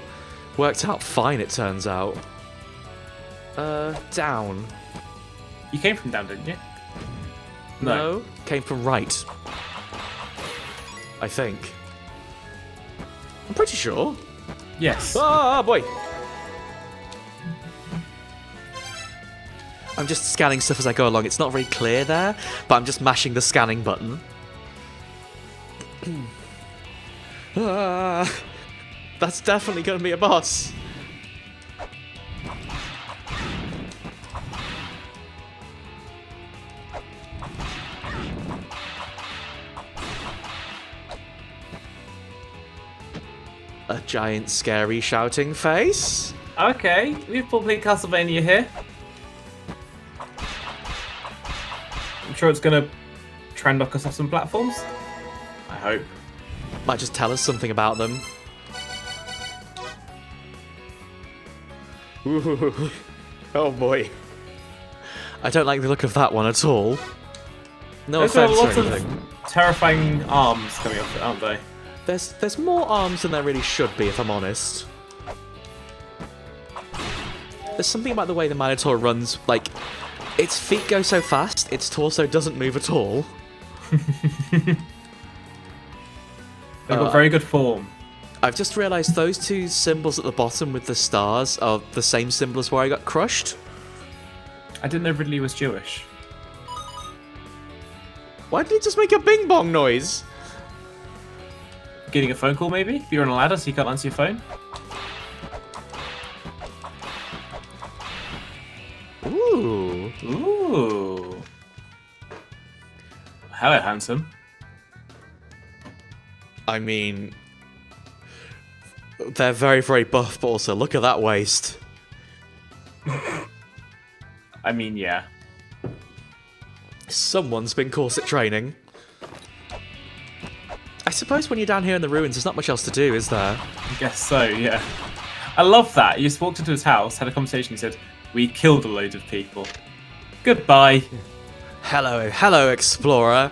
worked out fine, it turns out. Down. You came from down, didn't you? No, came from right. I think. I'm pretty sure. Yes. Ah, boy! I'm just scanning stuff as I go along. It's not very clear there, but I'm just mashing the scanning button. That's definitely going to be a boss. A giant, scary, shouting face. Okay, we've played Castlevania here. I'm sure it's gonna try and knock us off some platforms. I hope. Might just tell us something about them. Ooh. Oh boy. I don't like the look of that one at all. No There's offense or lots anything. of terrifying arms coming off it, aren't they? There's more arms than there really should be, if I'm honest. There's something about the way the Minotaur runs, like, its feet go so fast, its torso doesn't move at all. They've got very good form. I've just realised those two symbols at the bottom with the stars are the same symbol as where I got crushed. I didn't know Ridley was Jewish. Why did it just make a bing bong noise? Getting a phone call, maybe? You're on a ladder, so you can't answer your phone? Ooh. Ooh. Hello, handsome. I mean, they're very, very buff, but also look at that waist. I mean, yeah. Someone's been corset training. I suppose when you're down here in the ruins, there's not much else to do, is there? I guess so, yeah. I love that. You just walked into his house, had a conversation, he said, "We killed a load of people. Goodbye." Hello, explorer.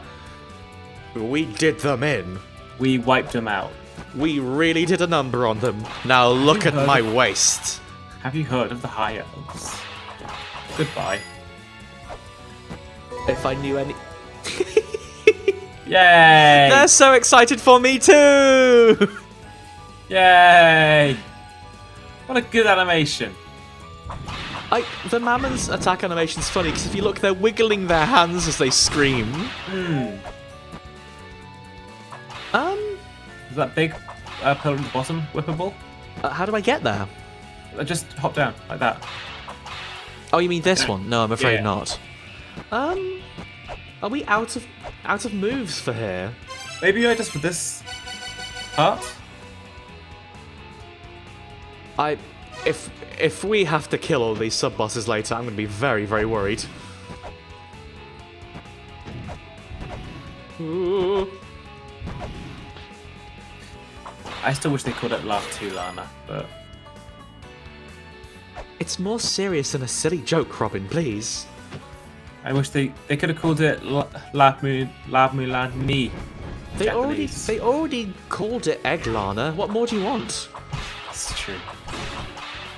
We did them in. We wiped them out. We really did a number on them. Now look at my waist. Have you heard of the High Elves? Goodbye. If I knew any... Yay! They're so excited for me too! Yay! What a good animation. The Mammon's attack animation's funny, because if you look, they're wiggling their hands as they scream. Is that big pillar at the bottom whippable? How do I get there? Just hop down, like that. Oh, you mean this one? No, I'm afraid Yeah. not. Are we out of moves for here? Maybe just for this part? If we have to kill all these sub-bosses later, I'm going to be very, very worried. Ooh. I still wish they called it La-Mulana, but It's more serious than a silly joke, Robin, please. I wish they could have called it La-Mulana. They already called it Egglana. What more do you want? It's true.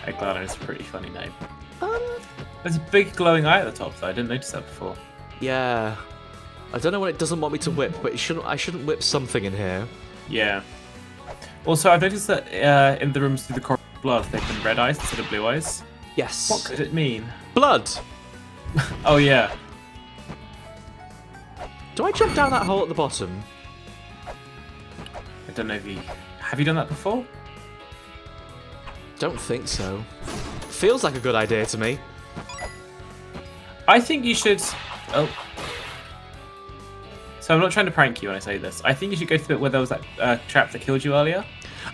Eglana is a pretty funny name. Um, There's a big glowing eye at the top, though. I didn't notice that before. yeah. I don't know what it doesn't want me to whip, but I shouldn't whip something in here. Yeah. Also, I've noticed that in the rooms through the corridor of blood, they've been red eyes instead of blue eyes. Yes. What could it mean? Blood! Oh, yeah. Do I jump down that hole at the bottom? I don't know if you... Have you done that before? Don't think so. Feels like a good idea to me. I think you should... Oh. So I'm not trying to prank you when I say this. I think you should go to the bit where there was that trap that killed you earlier.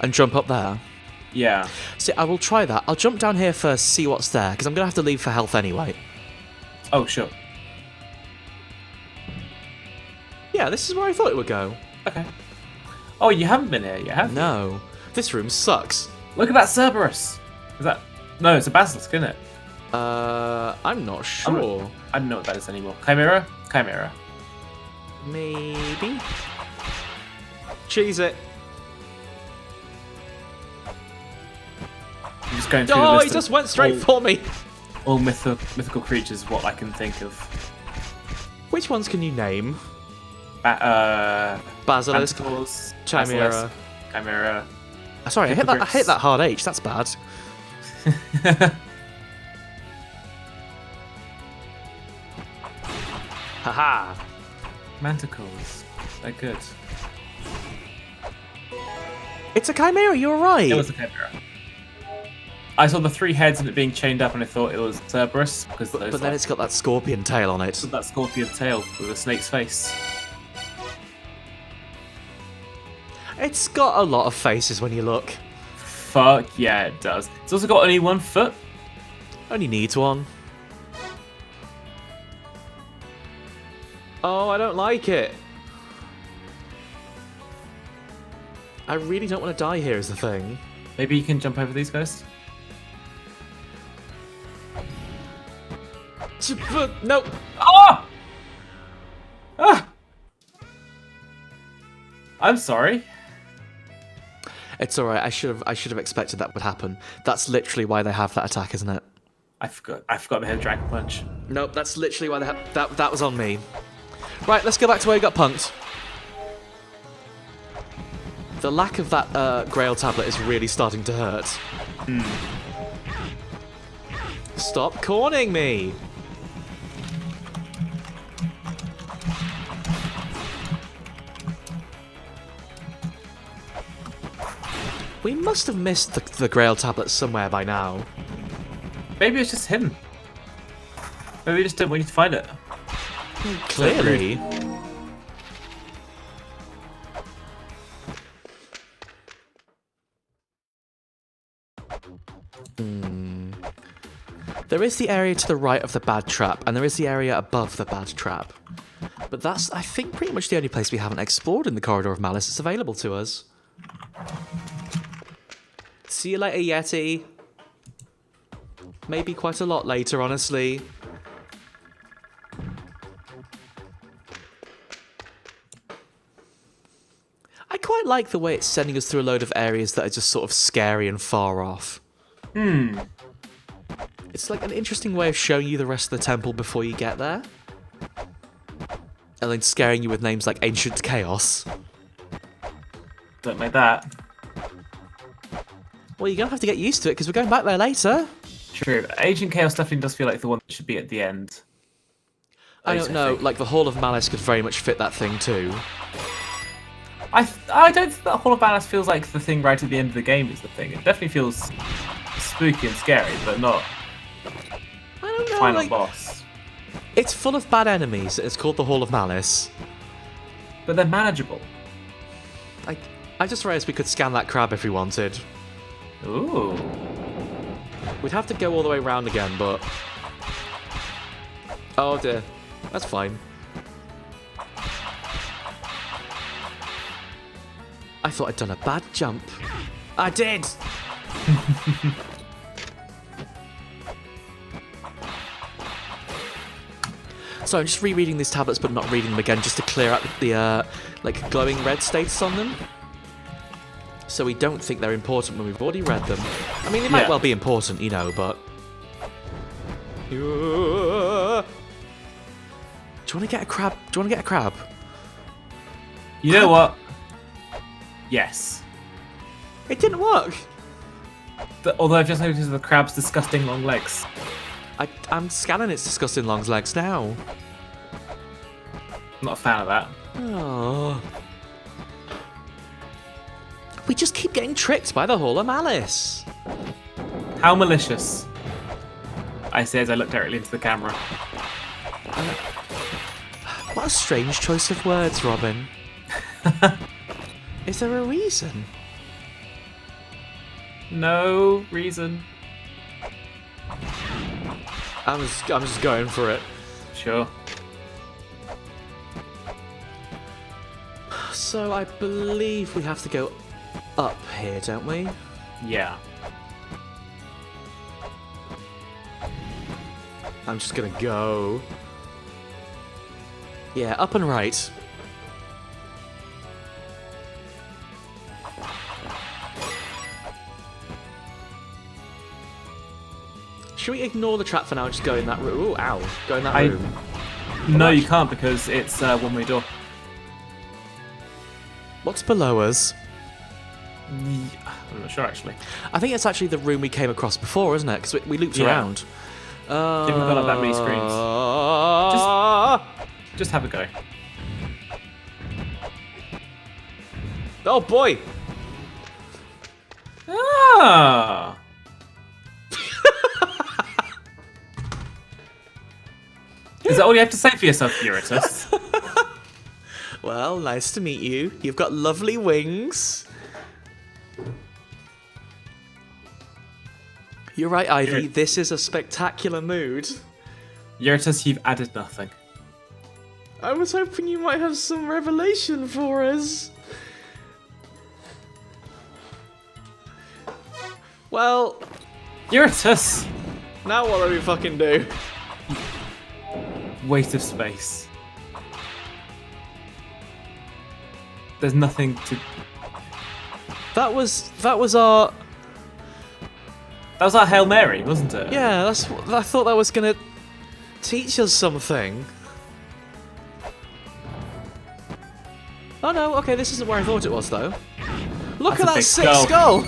And jump up there. Yeah. See, I will try that. I'll jump down here first, see what's there, because I'm going to have to leave for health anyway. Oh, sure. Yeah, this is where I thought it would go. Okay. Oh, you haven't been here yet, have you? No. This room sucks. Look at that Cerberus! Is that... No, it's a basilisk, isn't it? I'm not sure. I don't know what that is anymore. Chimera? Chimera. Maybe? Cheese it. I'm just going through the Oh, list he of just went straight for me. all mythical creatures, what I can think of. Which ones can you name? Basilisk, Manticores, Chimera. Basilisk, Chimera. Sorry, I hit that hard H. That's bad. Haha. Manticores. They're good. It's a chimera. You're right. It was a Chimera. I saw the 3 heads and it being chained up, and I thought it was Cerberus because But then it's got that scorpion tail on it. that scorpion tail with a snake's face. It's got a lot of faces when you look. Fuck yeah, it does. It's also got only 1 foot. Only needs one. Oh, I don't like it. I really don't want to die here is the thing. Maybe you can jump over these guys. No. Ah! Ah! I'm sorry. It's alright, I should have expected that would happen. That's literally why they have that attack, isn't it? I forgot they had Dragon Punch. Nope, that's literally why they have that was on me. Right, let's go back to where we got punked. The lack of that Grail tablet is really starting to hurt. Stop corning me! We must have missed the Grail tablet somewhere by now. Maybe it's just hidden. Maybe we just don't want you to find it. Clearly. There is the area to the right of the bad trap, and there is the area above the bad trap. But that's, I think, pretty much the only place we haven't explored in the Corridor of Malice that's available to us. See you later, Yeti. Maybe quite a lot later, honestly. I quite like the way it's sending us through a load of areas that are just sort of scary and far off. It's like an interesting way of showing you the rest of the temple before you get there. And then scaring you with names like Ancient Chaos. Don't like that. Well, you're going to have to get used to it because we're going back there later. True. Agent Chaos definitely does feel like the one that should be at the end. I don't know, like the Hall of Malice could very much fit that thing too. I don't think that Hall of Malice feels like the thing right at the end of the game is the thing. It definitely feels spooky and scary, but not I don't know, final like, boss. it's full of bad enemies. It's called the Hall of Malice. But they're manageable. I just realised we could scan that crab if we wanted. Ooh. We'd have to go all the way around again, but... Oh dear. That's fine. I thought I'd done a bad jump. I did! So I'm just rereading these tablets but not reading them again just to clear out the like glowing red status on them. So we don't think they're important when we've already read them. I mean, they might well be important, you know, but... Do you want to get a crab? Do you want to get a crab? You know what? Yes. It didn't work! Although I've just noticed the crab's disgusting long legs. I'm scanning its disgusting long legs now. I'm not a fan of that. Oh. We just keep getting tricked by the Hall of Malice. How malicious. I say as I look directly into the camera. What a strange choice of words, Robin. Is there a reason? No reason. I'm just going for it. Sure. So I believe we have to go up here, don't we? Yeah. I'm just gonna go. Yeah, up and right. Should we ignore the trap for now and just go in that room? Ooh, ow. Go in that room. No, you can't because it's a one-way door. What's below us? I'm not sure, actually. I think it's actually the room we came across before, isn't it? Because we looped around. Haven't got up that many screens. Just have a go. Oh, boy! Ah! Is that all you have to say for yourself, Eurytus? Well, nice to meet you. You've got lovely wings. You're right, Ivy. This is a spectacular mood. Eurytus, you've added nothing. I was hoping you might have some revelation for us. Well... Eurytus! Now what do we fucking do? Waste of space. There's nothing to... That was our... That was our Hail Mary, wasn't it? Yeah, I thought that was gonna teach us something. Oh no, okay, this isn't where I thought it was though. Look at that sick skull!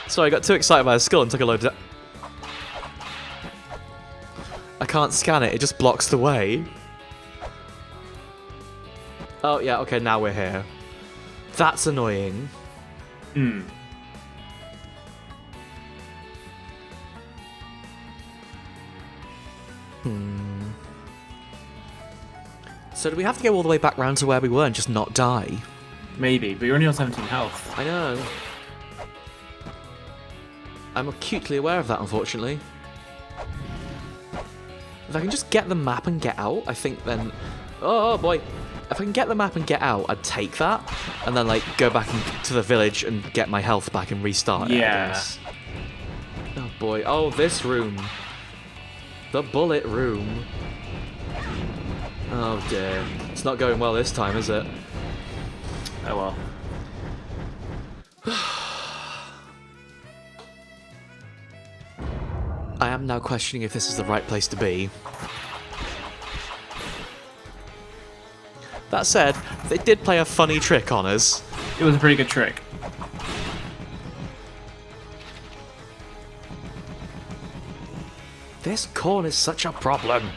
Sorry, I got too excited by the skull and took a load of... I can't scan it, it just blocks the way. Oh yeah, okay, now we're here. That's annoying. Hmm. So do we have to go all the way back round to where we were and just not die? Maybe, but you're only on 17 health. I know. I'm acutely aware of that, unfortunately. If I can just get the map and get out, I think then... Oh boy. If I can get the map and get out, I'd take that. And then, like, go back to the village and get my health back and restart it, I guess. Oh boy. Oh, this room. The bullet room. Oh dear. It's not going well this time, is it? Oh well. I am now questioning if this is the right place to be. That said, they did play a funny trick on us. It was a pretty good trick. This corn is such a problem.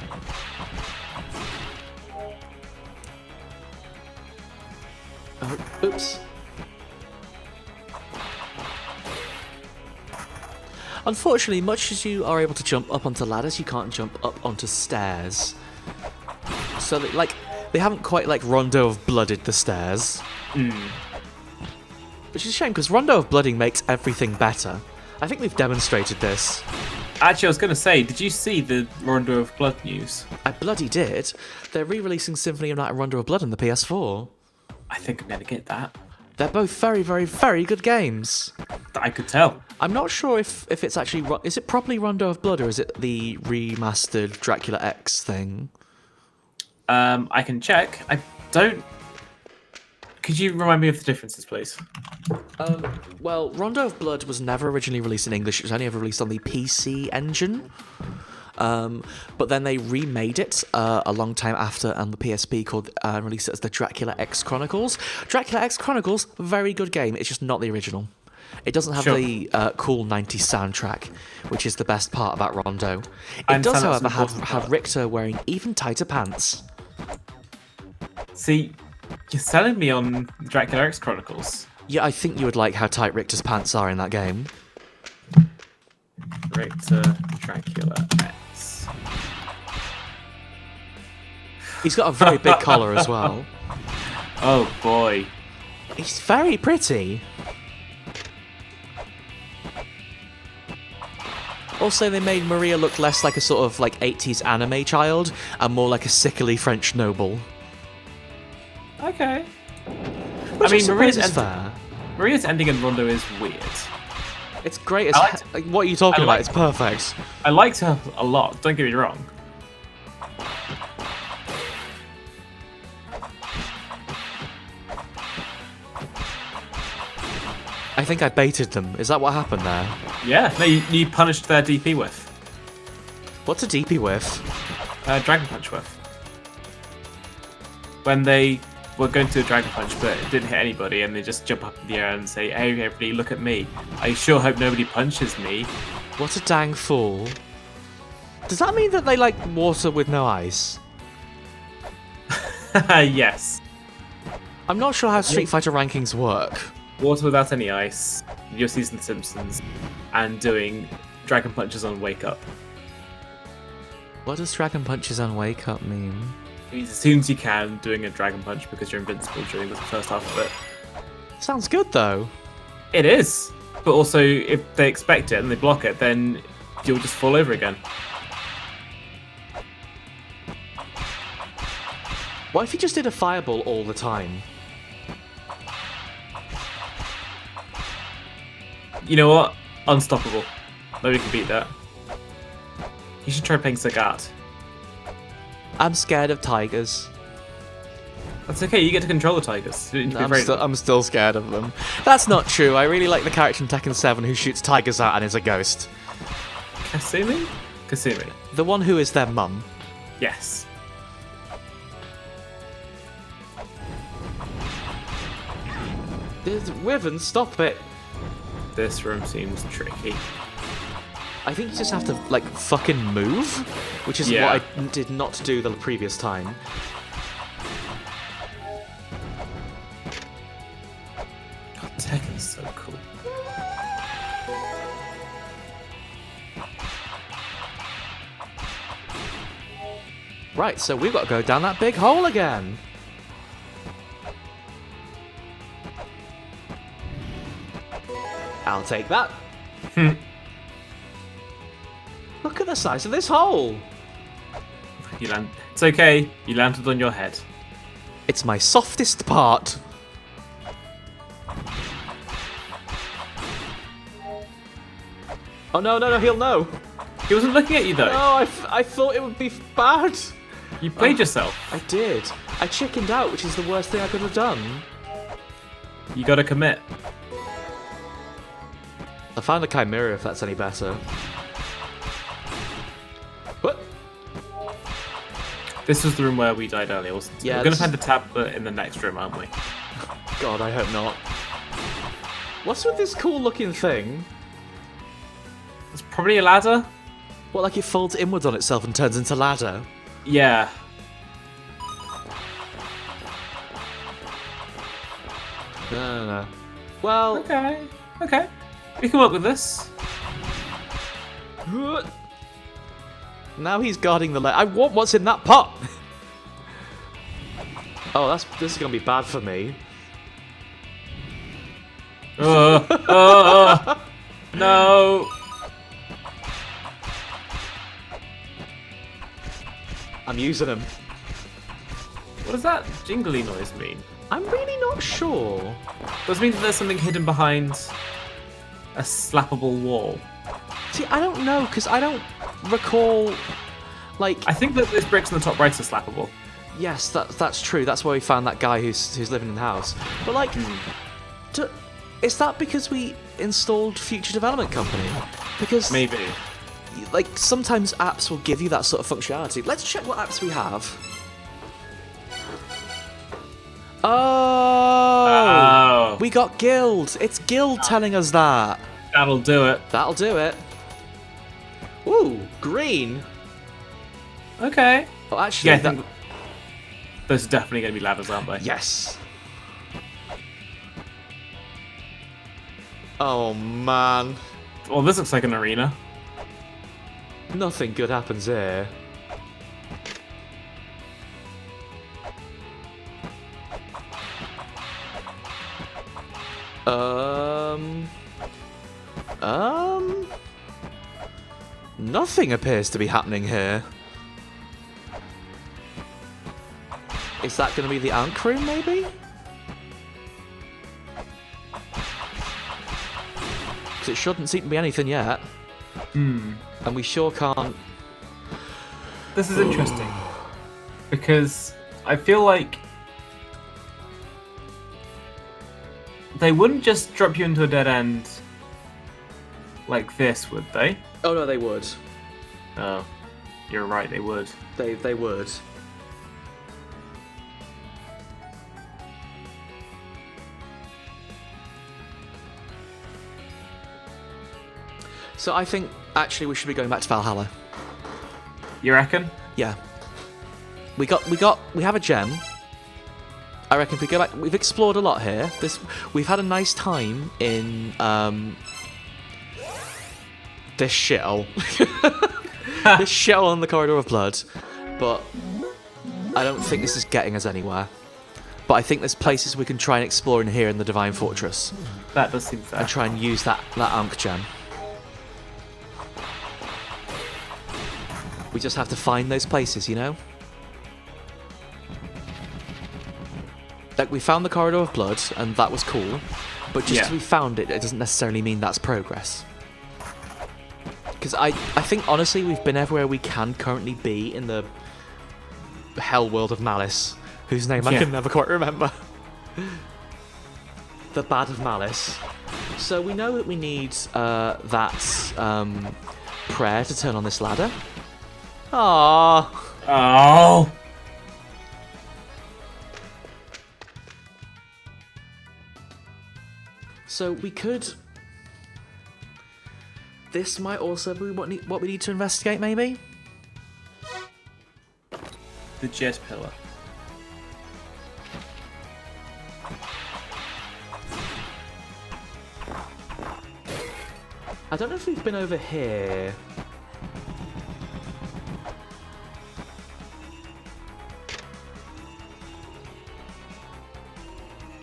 Oh, oops. Unfortunately, much as you are able to jump up onto ladders, you can't jump up onto stairs. So, they haven't quite, Rondo of Blooded the stairs. Which is a shame, because Rondo of Blooding makes everything better. I think we've demonstrated this. Actually, I was going to say, did you see the Rondo of Blood news? I bloody did. They're re-releasing Symphony of Night and Rondo of Blood on the PS4. I think I'm going to get that. They're both very, very, very good games. I could tell. I'm not sure if it's actually... Is it properly Rondo of Blood, or is it the remastered Dracula X thing? I can check. I don't... Could you remind me of the differences, please? Well, Rondo of Blood was never originally released in English. It was only ever released on the PC engine. But then they remade it a long time after on the PSP, released it as the Dracula X Chronicles. Dracula X Chronicles, very good game. It's just not the original. It doesn't have the cool 90s soundtrack, which is the best part about Rondo. It does, however, have Richter wearing even tighter pants. See, you're selling me on Dracula X Chronicles. Yeah, I think you would like how tight Richter's pants are in that game. Richter Dracula X. He's got a very big collar as well. Oh boy. He's very pretty. Also, they made Maria look less like a sort of like 80s anime child and more like a sickly French noble. Okay. Which I mean, Maria's ending in Rondo is weird. It's great as like, what are you talking about? It's perfect. I liked her a lot, don't get me wrong. I think I baited them. Is that what happened there? Yeah, no, you punished their DP whiff. What's a DP whiff? Dragon Punch whiff. When they were going to do a Dragon Punch but it didn't hit anybody and they just jump up in the air and say, hey everybody, look at me. I sure hope nobody punches me. What a dang fool. Does that mean that they like water with no ice? Yes. I'm not sure how Street Fighter rankings work. Water without any ice, you'll see The Simpsons, and doing Dragon Punches on Wake Up. What does Dragon Punches on Wake Up mean? It means as soon as you can, doing a Dragon Punch because you're invincible during the first half of it. Sounds good though. It is, but also if they expect it and they block it, then you'll just fall over again. What if you just did a fireball all the time? You know what? Unstoppable. Nobody can beat that. You should try playing Sagat. I'm scared of tigers. That's okay, you get to control the tigers. You don't need to be afraid of them. I'm still scared of them. That's not true. I really like the character in Tekken 7 who shoots tigers out and is a ghost. Kasumi? Kasumi. The one who is their mum. Yes. Wyvern, stop it. This room seems tricky. I think you just have to, like, fucking move, which is what I did not do the previous time. God, Tekken's so cool. Right, so we've got to go down that big hole again. I'll take that. Look at the size of this hole. It's okay. You landed on your head. It's my softest part. Oh no, he'll know. He wasn't looking at you though. No, I thought it would be bad. You played yourself. I did. I chickened out, which is the worst thing I could have done. You gotta commit. I found a chimera if that's any better. What? This was the room where we died earlier, wasn't it? Yeah, We're gonna find the tablet in the next room, aren't we? God, I hope not. What's with this cool looking thing? It's probably a ladder. What, like it folds inwards on itself and turns into ladder? Yeah. No. Well... Okay. We can work with this. Now he's guarding the leg. I want what's in that pot! Oh, this is gonna be bad for me. No! I'm using him. What does that jingly noise mean? I'm really not sure. Does it mean that there's something hidden behind a slappable wall? See, I don't know, because I don't recall, like... I think that those bricks in the top right are slappable. Yes, that's true. That's where we found that guy who's living in the house. But, like, is that because we installed Future Development Company? Because... Maybe. Like, sometimes apps will give you that sort of functionality. Let's check what apps we have. Oh! We got Guild! It's Guild telling us that. That'll do it. That'll do it. Ooh, green. Okay. Oh, actually, Yeah, I think those are definitely going to be ladders, aren't they? Yes. Oh, man. Well, this looks like an arena. Nothing good happens here. Nothing appears to be happening here. Is that going to be the Ankh room, maybe? Because it shouldn't seem to be anything yet. And we sure can't... This is interesting. Because I feel like they wouldn't just drop you into a dead end like this, would they? Oh, no, they would. Oh, you're right, they would. They would. So I think, actually, we should be going back to Valhalla. You reckon? Yeah. We have a gem. I reckon if we go back, we've explored a lot here. We've had a nice time in, this shithole. This shithole in the Corridor of Blood. But I don't think this is getting us anywhere. But I think there's places we can try and explore in here in the Divine Fortress. That does seem fair. And try and use that Ankh gem. We just have to find those places, you know? Like, we found the Corridor of Blood, and that was cool. But just because we found it, it doesn't necessarily mean that's progress. Because I think, honestly, we've been everywhere we can currently be in the hell world of Malice, whose name I can never quite remember. The Bad of Malice. So we know that we need that prayer to turn on this ladder. Aww. Oh. So we could... This might also be what we need to investigate, maybe? The jet pillar. I don't know if we've been over here.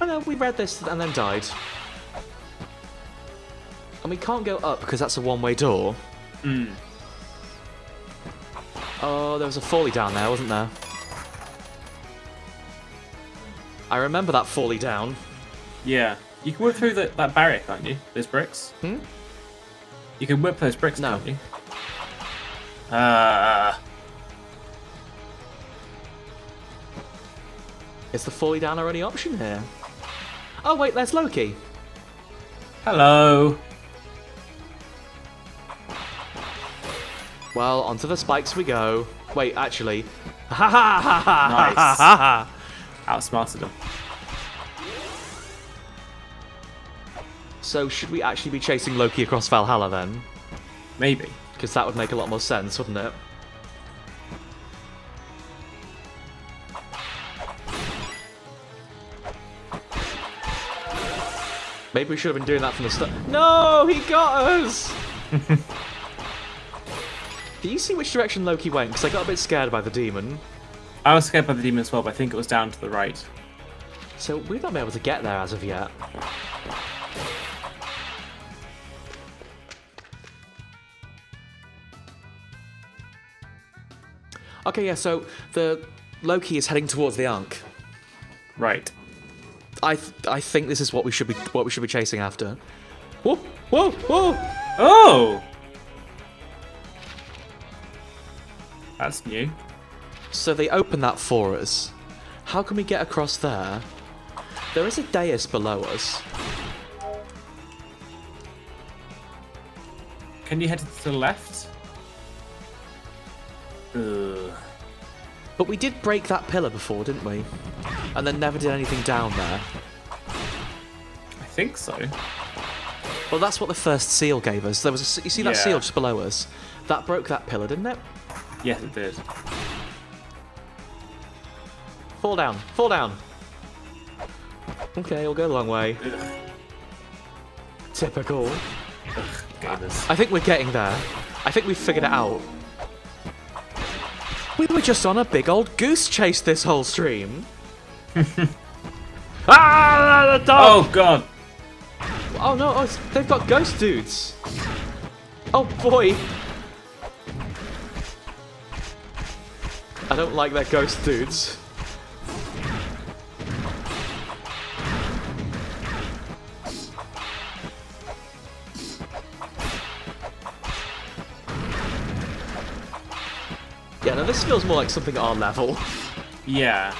Oh no, we read this and then died. And we can't go up because that's a one-way door. Oh, there was a folly down there, wasn't there? I remember that folly down. Yeah. You can whip through that barrier, can't you? Those bricks? You can whip those bricks, can't you? Is the folly down our only option here? Oh wait, there's Loki. Hello. Well, onto the spikes we go. Wait, actually. Ha ha ha ha! Nice. Ha ha ha! Outsmarted them. So, should we actually be chasing Loki across Valhalla then? Maybe. Because that would make a lot more sense, wouldn't it? Maybe we should have been doing that from the start. No, he got us! Do you see which direction Loki went? Because I got a bit scared by the demon. I was scared by the demon as well, but I think it was down to the right. So we've not been able to get there as of yet. Okay, yeah, so the Loki is heading towards the Ankh. Right. I think this is what we should be chasing after. Whoa! Whoa! Whoa! Oh! That's new. So they open that for us. How can we get across there? There is a dais below us. Can you head to the left? Ugh. But we did break that pillar before, didn't we? And then never did anything down there. I think so. Well, that's what the first seal gave us. There was you see that Yeah. seal just below us? That broke that pillar, didn't it? Yes, it did. Fall down. Fall down. Okay, we'll go the long way. Ugh. Typical. Ugh, gamers. I think we're getting there. I think we've figured it out. We were just on a big old goose chase this whole stream. Ah, the dog! Oh god! Oh no, they've got ghost dudes. Oh boy. I don't like their ghost dudes. Yeah, no, this feels more like something at our level. Yeah.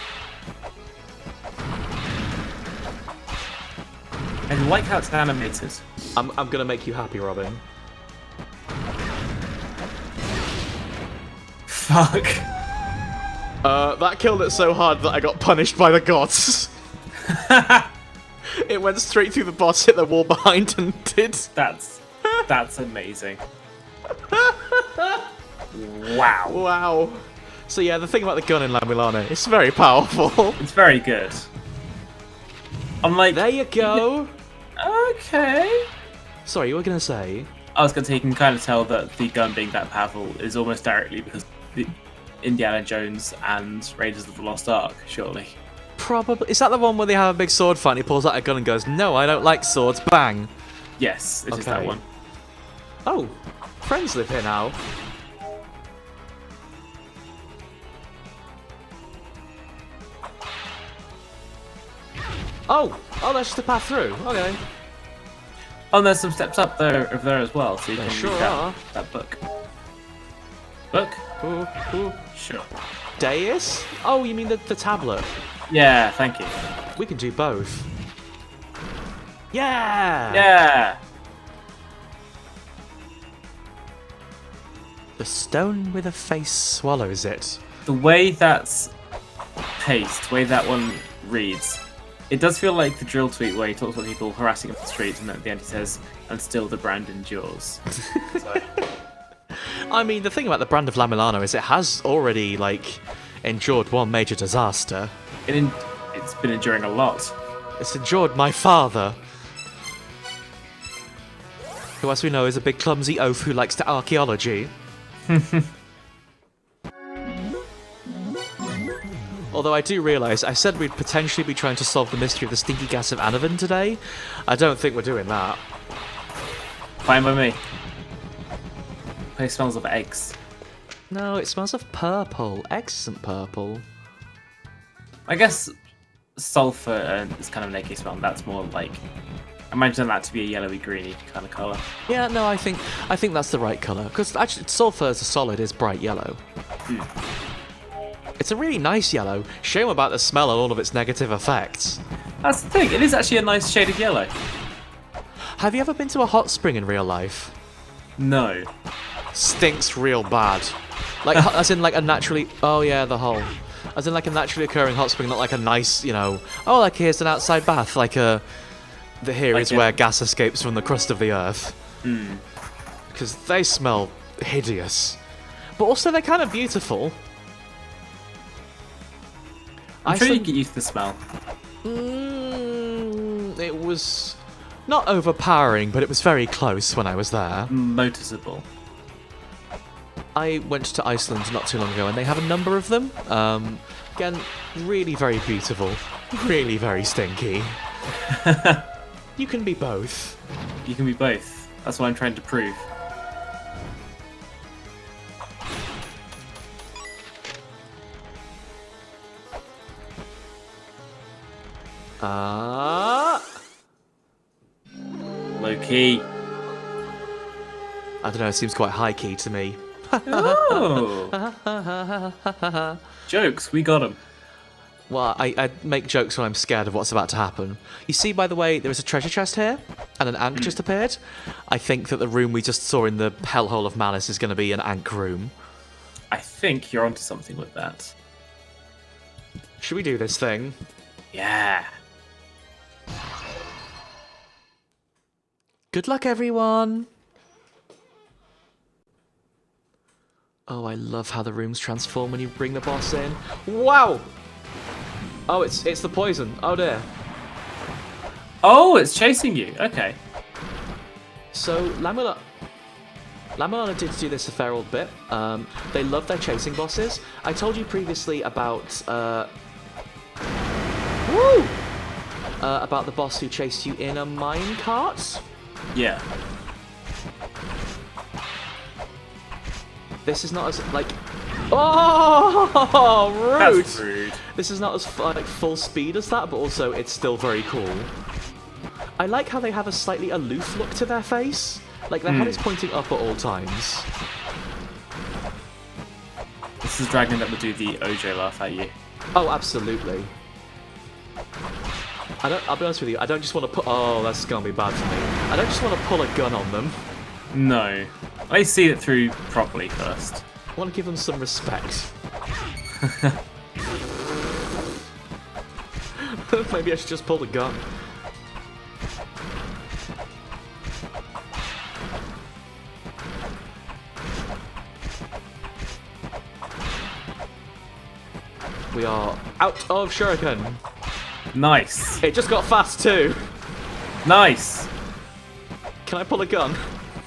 I like how it's animated. I'm gonna make you happy, Robin. Fuck. That killed it so hard that I got punished by the gods. It went straight through the boss, hit the wall behind, and did. That's amazing. Wow. Wow. So yeah, the thing about the gun in La-Mulana, it's very powerful. It's very good. I'm like, There you go. okay. Sorry, you were gonna say? I was going to say, you can kind of tell that the gun being that powerful is almost directly because the Indiana Jones and Raiders of the Lost Ark, surely. Probably. Is that the one where they have a big sword fight and he pulls out a gun and goes, "No, I don't like swords, bang." Yes, it is that Okay. one. Oh, friends live here now. Oh, that's just a path through. Okay. Oh, and there's some steps up there over there as well, so you can sure read that, are. that book. Book? Ooh, ooh. Sure. Dais? Oh, you mean the tablet? Yeah, thank you. We can do both. Yeah! Yeah! The stone with a face swallows it. The way that's paced, the way that one reads, it does feel like the drill tweet where he talks about people harassing him on the streets and at the end he says, "And still the brand endures." So, I mean, the thing about the brand of La-Mulana is it has already, like, endured one major disaster. it's been enduring a lot. It's endured my father, who, as we know, is a big clumsy oaf who likes to archaeology. Although I do realise, I said we'd potentially be trying to solve the mystery of the stinky gas of Anavan today. I don't think we're doing that. Fine by me. Place smells of eggs. No, it smells of purple. Excellent purple. I guess sulfur is kind of an eggy smell. That's more like, I imagine that to be a yellowy greeny kind of colour. Yeah, no, I think that's the right colour. Because actually, sulfur as a solid is bright yellow. It's a really nice yellow. Shame about the smell and all of its negative effects. That's the thing. It is actually a nice shade of yellow. Have you ever been to a hot spring in real life? No. Stinks real bad. Like, as in like a naturally... Oh yeah, the hole. As in like a naturally occurring hot spring, not like a nice, you know... Oh, like here's an outside bath. Like a... Here Like is a- where gas escapes from the crust of the earth. Because they smell hideous. But also they're kind of beautiful. I'm sure you Iceland- can get used to the smell. It was not overpowering, but it was very close when I was there. Noticeable. I went to Iceland not too long ago, and they have a number of them. Again, really very beautiful, really very stinky. You can be both. You can be both. That's what I'm trying to prove. Low key. I don't know, it seems quite high key to me. Oh. Jokes, we got them. Well, I make jokes when I'm scared of what's about to happen. You see, by the way, there is a treasure chest here, and an ankh just appeared. I think that the room we just saw in the Hellhole of Malice is going to be an ankh room. I think you're onto something with that. Should we do this thing? Yeah. Good luck, everyone! Oh, I love how the rooms transform when you bring the boss in. Wow! Oh, it's the poison. Oh dear. Oh, it's chasing you. Okay. So, La-Mulana did do this a fair old bit. They love their chasing bosses. I told you previously about about the boss who chased you in a minecart. Yeah. This is not as like. Oh, rude! That's rude. This is not as like full speed as that, but also it's still very cool. I like how they have a slightly aloof look to their face. Like their head is pointing up at all times. This is a dragon that would do the OJ laugh at you. Oh, absolutely. I'll be honest with you, I don't just want to put... Oh, that's going to be bad for me. I don't just want to pull a gun on them. No. I see it through properly first. I want to give them some respect. Maybe I should just pull the gun. We are out of shuriken. Nice. It just got fast too. Nice. Can I pull a gun?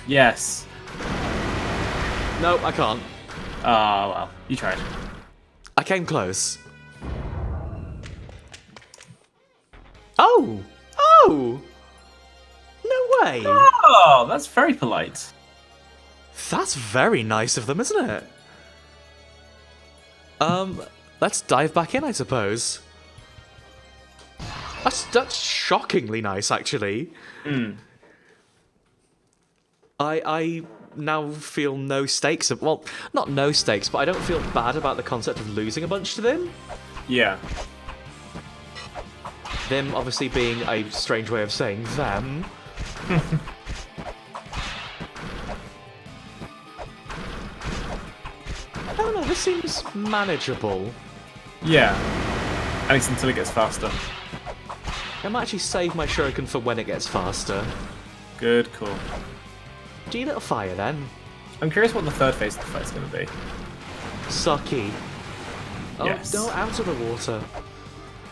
Yes. No, I can't. Ah, well, you tried. I came close. Oh! Oh! No way! Oh, that's very polite. That's very nice of them, isn't it? Let's dive back in, I suppose. That's shockingly nice, actually. I now feel no stakes. Well, not no stakes, but I don't feel bad about the concept of losing a bunch to them. Yeah. Them obviously being a strange way of saying them. I don't know, this seems manageable. Yeah. At least until it gets faster. I might actually save my shuriken for when it gets faster. Good call. Do you little fire then? I'm curious what the third phase of the fight's going to be. Sucky. Oh, Yes. no, out of the water.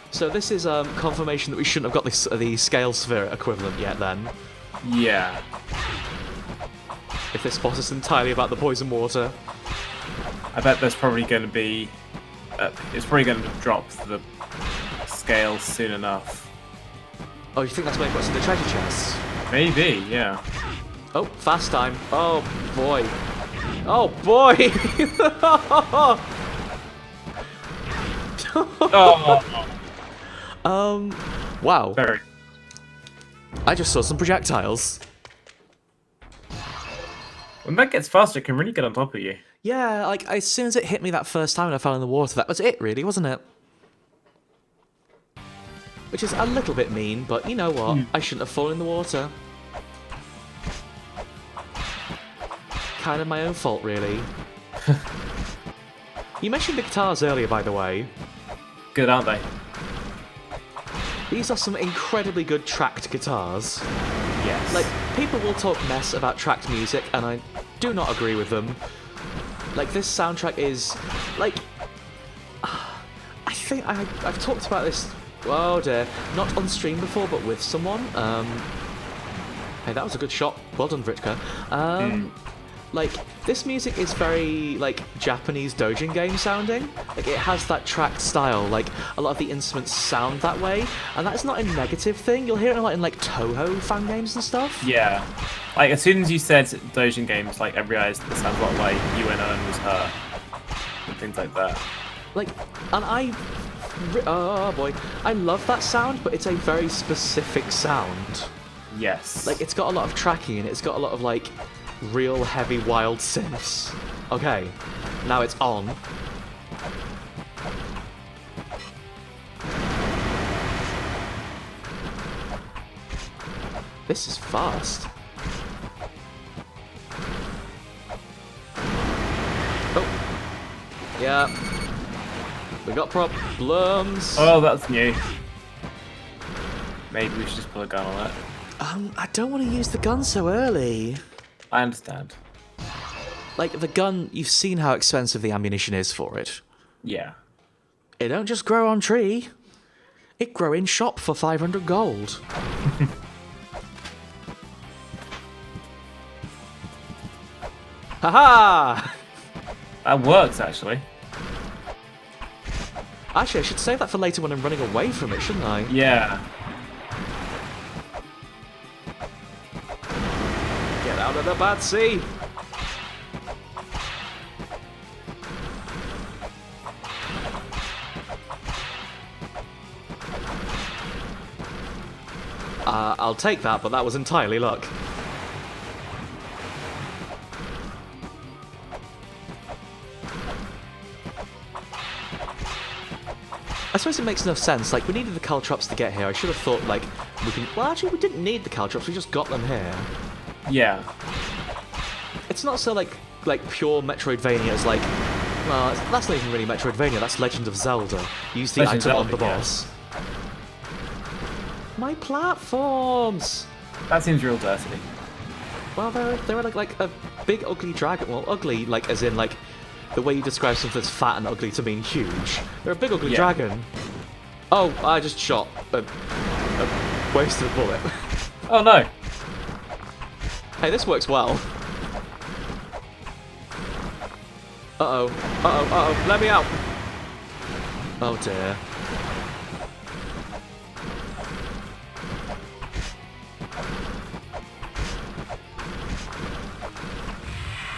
So this is confirmation that we shouldn't have got the scale sphere equivalent yet then. Yeah. If this boss is entirely about the poison water. I bet there's probably going to be... it's probably going to drop the scale soon enough. Oh, you think that's when it gets in the treasure chest? Maybe, yeah. Oh, fast time. Oh, boy. Oh, boy! Oh, Wow. very. I just saw some projectiles. When that gets faster, it can really get on top of you. Yeah, like, as soon as it hit me that first time and I fell in the water, that was it, really, wasn't it? Which is a little bit mean, but you know what? I shouldn't have fallen in the water. Kind of my own fault, really. You mentioned the guitars earlier, by the way. Good, aren't they? These are some incredibly good tracked guitars. Yes. Like, people will talk mess about tracked music, and I do not agree with them. Like, this soundtrack is, like... I think I've talked about this, oh dear, not on stream before, but with someone. Hey, that was a good shot. Well done, Vritra. Like, this music is very, like, Japanese doujin game sounding. Like, it has that tracked style. Like, a lot of the instruments sound that way. And that's not a negative thing. You'll hear it a lot in, like, Toho fan games and stuff. Yeah. Like, as soon as you said Dojin games, like, I realised it sounds a lot like UNO and Was Her. And things like that. Like, and I Oh boy. I love that sound, but it's a very specific sound. Yes. Like, it's got a lot of tracking and it's got a lot of, like, real heavy wild synths. Okay, now it's on. This is fast. Oh. Yeah. We got problems. Oh, that's new. Maybe we should just pull a gun on it. I don't want to use the gun so early. I understand. Like, the gun, you've seen how expensive the ammunition is for it. Yeah. It don't just grow on tree. It grow in shop for 500 gold. Haha! That works, actually. Actually, I should save that for later when I'm running away from it, shouldn't I? Yeah. Get out of the bad sea! I'll take that, but that was entirely luck. I suppose it makes no sense. Like, we needed the caltrops to get here. I should have thought, like, we can... Well, actually, we didn't need the caltrops. We just got them here. Yeah. It's not so, like pure Metroidvania as, like... Well, that's not even really Metroidvania. That's Legend of Zelda. Use the Legend item of on the Zelda, yeah. boss. My platforms! That seems real dirty. Well, they're like a big ugly dragon. Well, ugly, like, as in, like... The way you describe something that's fat and ugly to mean huge. They're a big ugly dragon. Oh, I just shot a wasted bullet. Oh no. Hey, this works well. Uh-oh. Uh-oh. Uh-oh. Let me out. Oh dear.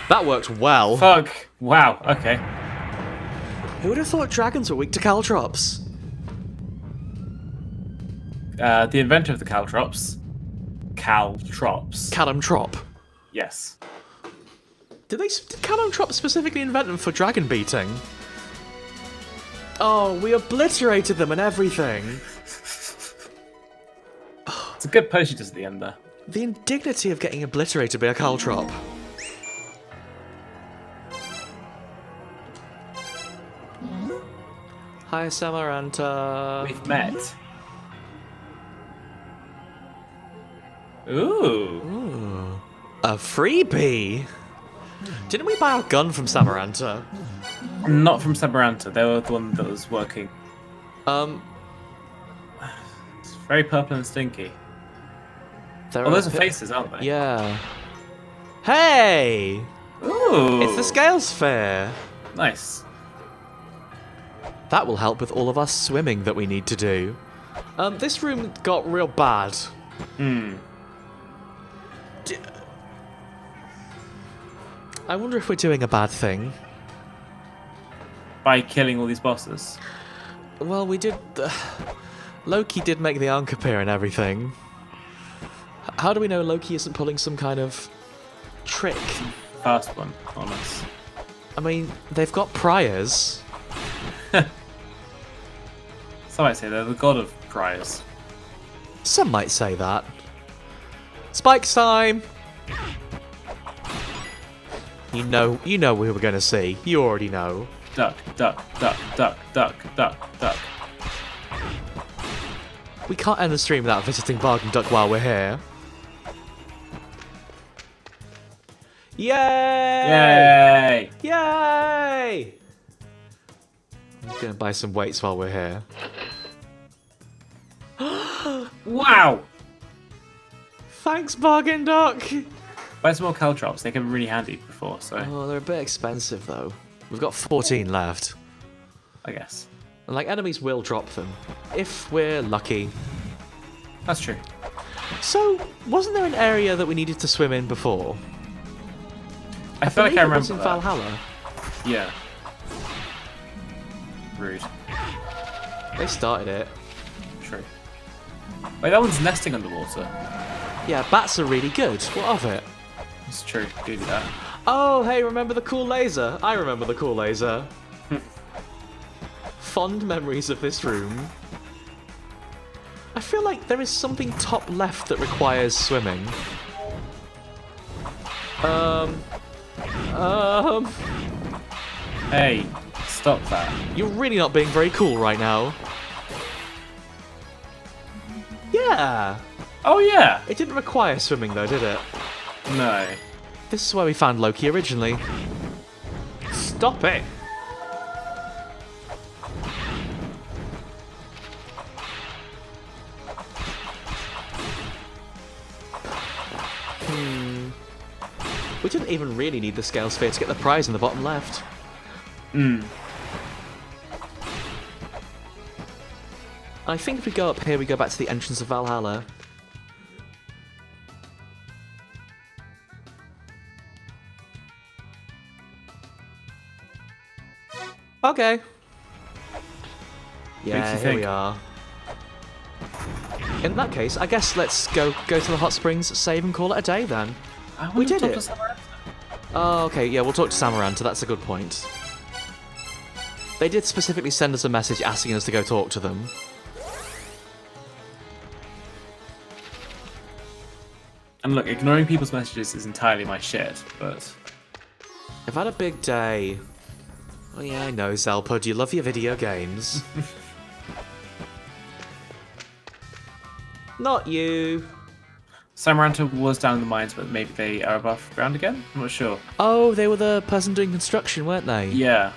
That worked well. Fuck. Wow. Okay. Who would have thought dragons were weak to caltrops? The inventor of the caltrops. Calumtrop. Yes. Did Calumtrop specifically invent them for dragon beating? Oh, we obliterated them and everything. It's a good pose she does at the end there. The indignity of getting obliterated by a caltrop. Hi, Samaranta. We've met. Ooh. Ooh. A freebie! Didn't we buy our gun from Samaranta? Not from Samaranta. They were the one that was working. It's very purple and stinky. There Oh, those are faces, aren't they? Yeah. Hey! Ooh. It's the Scales Fair! Nice. That will help with all of our swimming that we need to do. This room got real bad. Hmm. I wonder if we're doing a bad thing. By killing all these bosses. Well, we did... Loki did make the Ankh appear and everything. How do we know Loki isn't pulling some kind of trick? First one on us. I mean, they've got priors. Some might say they're the god of priors. Some might say that. Spikes time! You know we were going to see. You already know. Duck, duck, duck, duck, duck, duck, duck. We can't end the stream without visiting Bargain Duck while we're here. Yay! Yay! Yay! I'm going to buy some weights while we're here. Wow! Thanks, Bargain Duck! Buy some more caltrops. They can be really handy before, so Oh, they're a bit expensive, though. We've got 14 left. I guess. And, like, enemies will drop them. If we're lucky. That's true. So, wasn't there an area that we needed to swim in before? I feel like I It was remember in that. Valhalla. Yeah. Rude. They started it. True. Wait, that one's nesting underwater. Yeah, bats are really good. What of it? It's true. Do that. Oh, hey, remember the cool laser? I remember the cool laser. Fond memories of this room. I feel like there is something top left that requires swimming. Hey, stop that. You're really not being very cool right now. Yeah! Oh, yeah. It didn't require swimming though, did it? No. This is where we found Loki originally. Stop it! We didn't even really need the scale sphere to get the prize in the bottom left. I think if we go up here, we go back to the entrance of Valhalla. Okay. Yeah, here we are. In that case, I guess let's go to the hot springs, save and call it a day then. We did it. Oh, okay, yeah, we'll talk to Samaranta, that's a good point. They did specifically send us a message asking us to go talk to them. And look, ignoring people's messages is entirely my shit, but... I've had a big day. Oh yeah, I know, Zelpud, you love your video games. Not you. Samaranta was down in the mines, but maybe they are above ground again? I'm not sure. Oh, they were the person doing construction, weren't they? Yeah.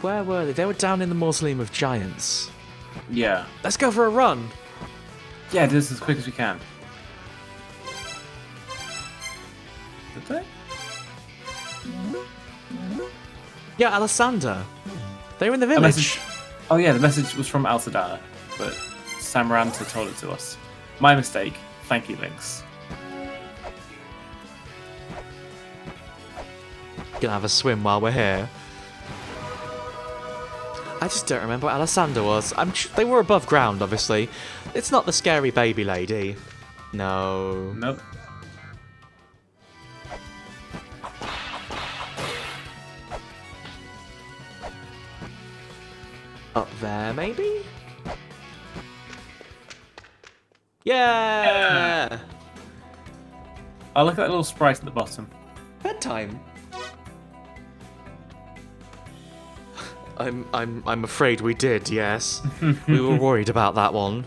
Where were they? They were down in the Mausoleum of Giants. Yeah. Let's go for a run. Yeah, do this as quick as we can. Did they? Yeah, Alessander. They were in the A village. message. Oh yeah, the message was from Alcedana, but Samaranta told it to us. My mistake. Thank you, Lynx. Gonna have a swim while we're here. I just don't remember what Alessander was. They were above ground, obviously. It's not the scary baby lady. No. Nope. Up there, maybe? Yeah! Oh, look at that little sprite at the bottom. Bedtime. I'm afraid we did, yes. We were worried about that one.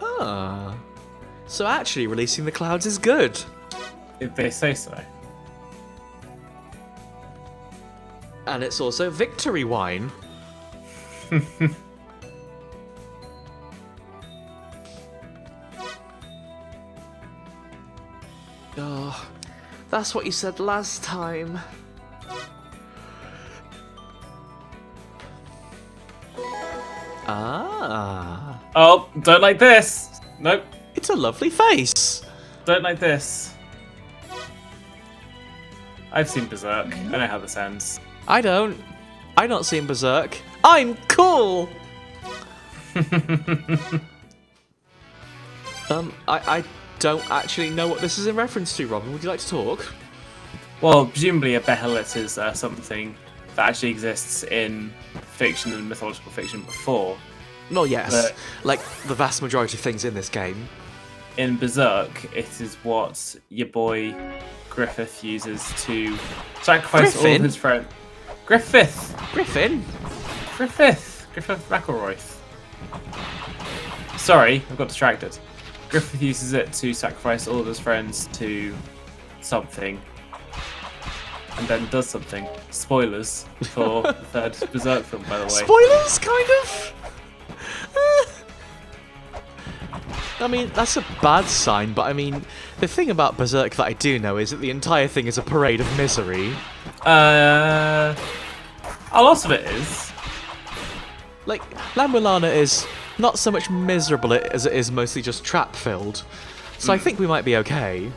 Ah. So actually releasing the clouds is good. If they say so. And it's also victory wine. Oh, that's what you said last time. Ah. Oh, don't like this! Nope. It's a lovely face. Don't like this. I've seen Berserk. I know how this ends. I don't. I've not seen Berserk. I'm cool! I don't actually know what this is in reference to, Robin. Would you like to talk? Well, presumably a behelit is something that actually exists in fiction and mythological fiction before. Well, yes. But like the vast majority of things in this game. in Berserk, it is what your boy Griffith uses to sacrifice all of his friends. Griffith McElroy. Sorry, I got distracted. Griffith uses it to sacrifice all of his friends to something, and then does something. Spoilers for the third Berserk film, by the way. Spoilers, kind of? I mean, that's a bad sign, but I mean, the thing about Berserk that I do know is that the entire thing is a parade of misery. A lot of it is. Like, La-Mulana is not so much miserable as it is mostly just trap-filled. So I think we might be okay.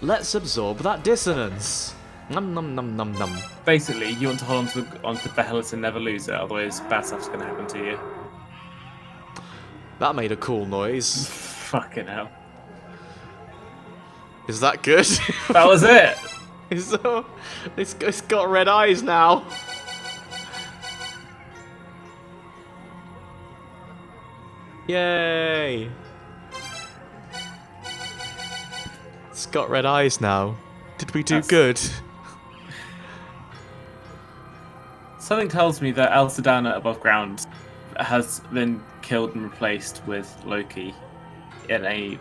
Let's absorb that dissonance. Num num num num num. Basically, you want to hold onto Valhalla to never lose it, otherwise bad stuff's going to happen to you. That made a cool noise. Fucking hell. Is that good? That was it! It's got red eyes now. Yay! It's got red eyes now. Did we do good? Something tells me that Elsadana above ground has been killed and replaced with Loki in a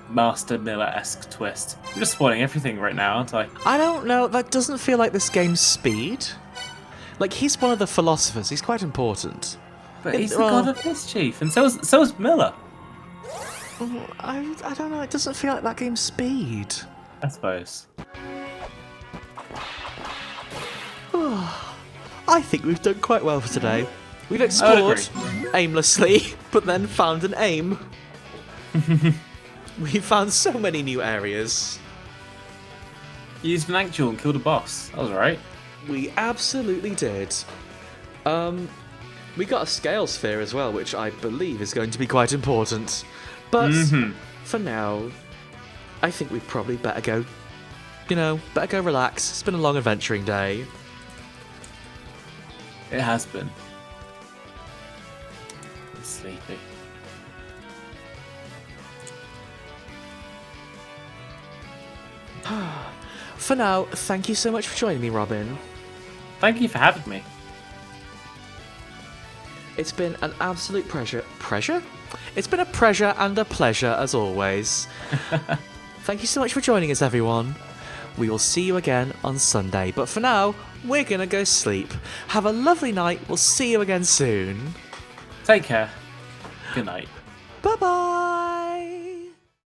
Master Miller-esque twist. I'm just spoiling everything right now, aren't I? I don't know, that doesn't feel like this game's speed. Like, he's one of the philosophers, he's quite important. But he's the god of mischief, and so is Miller. I don't know, it doesn't feel like that game's speed. I suppose. I think we've done quite well for today. We've explored aimlessly, but then found an aim. We found so many new areas. You used an actual and killed a boss. That was alright. We absolutely did. We got a scale sphere as well, which I believe is going to be quite important. But for now, I think we probably better go, better go relax. It's been a long adventuring day. It has been. I'm sleepy. For now, thank you so much for joining me, Robin. Thank you for having me. It's been an absolute pleasure. Pleasure? It's been a pleasure and a pleasure as always. Thank you so much for joining us, everyone. We will see you again on Sunday, but for now, we're gonna go sleep. Have a lovely night. We'll see you again soon. Take care. Good night. Bye-bye.